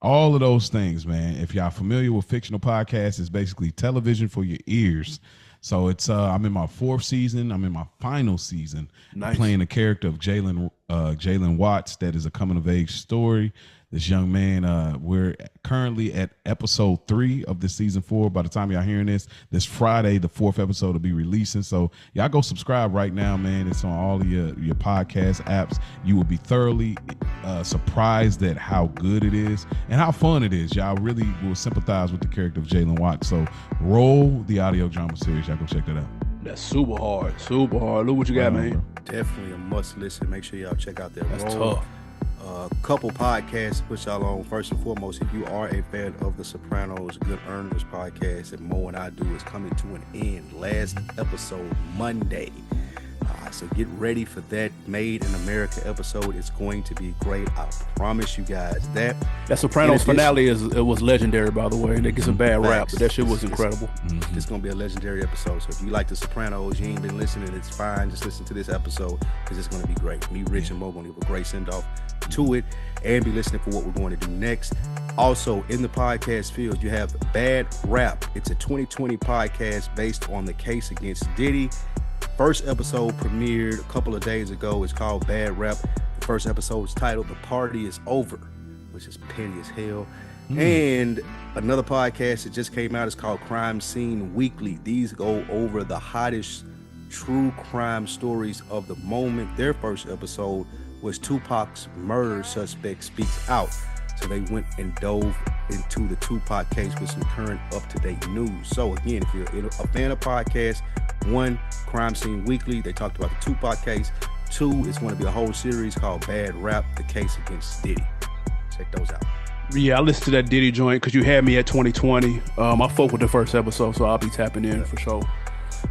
All of those things, man. If y'all familiar with fictional podcasts, it's basically television for your ears. So it's I'm in my 4th season. I'm in my final season. Nice. I'm playing the character of Jalen Watts. That is a coming of age story. This young man, we're currently at episode 3 of this season 4. By the time y'all hearing this Friday, the 4th episode will be releasing. So y'all go subscribe right now, man. It's on all of your podcast apps. You will be thoroughly surprised at how good it is and how fun it is. Y'all really will sympathize with the character of Jalen Watts. So roll the audio drama series. Y'all go check that out. That's super hard. Super hard. Look what you got, man. Definitely a must listen. Make sure y'all check out that. That's Roll. tough. Couple podcasts to put y'all on. First and foremost, if you are a fan of The Sopranos, Good Earners podcast that Mo and I do is coming to an end. Last episode Monday. So get ready for that Made in America episode. It's going to be great. I promise you guys that. That Sopranos finale was legendary, by the way. And it gets a bad rap, Facts. but that shit was incredible. It's going to be a legendary episode. So if you like The Sopranos, you ain't been listening, it's fine. Just listen to this episode because it's going to be great. Me, Rich, and Mo going to give a great send-off to it and be listening for what we're going to do next. Also, in the podcast field, you have Bad Rap. It's a 2020 podcast based on the case against Diddy. First episode premiered a couple of days ago. It's called Bad Rap. The first episode is titled The Party Is Over, which is petty as hell. And another podcast that just came out is called Crime Scene Weekly. These go over the hottest true crime stories of the moment. Their first episode was Tupac's murder suspect speaks out. So they went and dove into the Tupac case with some current up-to-date news. So again, if you're a fan of podcasts, 1, Crime Scene Weekly, they talked about the Tupac case. 2, it's going to be a whole series called Bad Rap, the case against Diddy. Check those out. Yeah, I listened to that Diddy joint because you had me at 2020. I fuck with the first episode, so I'll be tapping in for sure.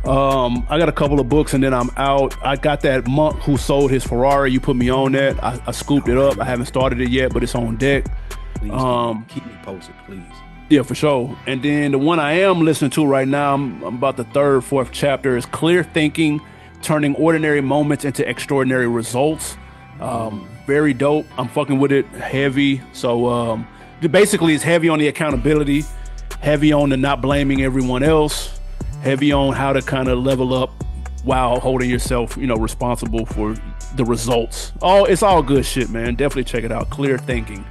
I got a couple of books and then I'm out. I got that monk who sold his Ferrari. You put me on that. I scooped it up. I haven't started it yet, but it's on deck. Please keep me posted, please. Yeah, for sure. And then the one I am listening to right now, I'm about the third, fourth chapter, is Clear Thinking, Turning Ordinary Moments into Extraordinary Results. Very dope. I'm fucking with it heavy. So basically it's heavy on the accountability, heavy on the not blaming everyone else, heavy on how to kind of level up while holding yourself, responsible for the results. It's all good shit, man. Definitely check it out. Clear Thinking.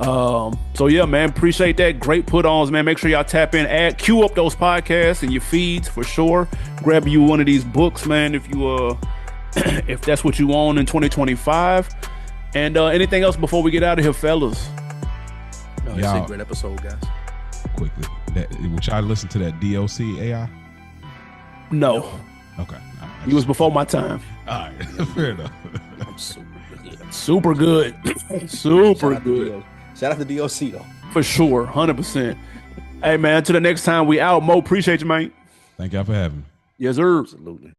So yeah, man, appreciate that. Great put-ons, man. Make sure y'all tap in, queue up those podcasts in your feeds for sure. Grab you one of these books, man, if you if that's what you want in 2025. And anything else before we get out of here, fellas? No, it's a great episode, guys. Quickly, would y'all listen to that DLC AI? No. Okay. He was before my time. All right, fair enough. I'm Super good. Super good. Shout out to DOC though. For sure, 100%. Hey man, until the next time we out. Mo, appreciate you, man. Thank y'all for having me. Yes, sir. Absolutely.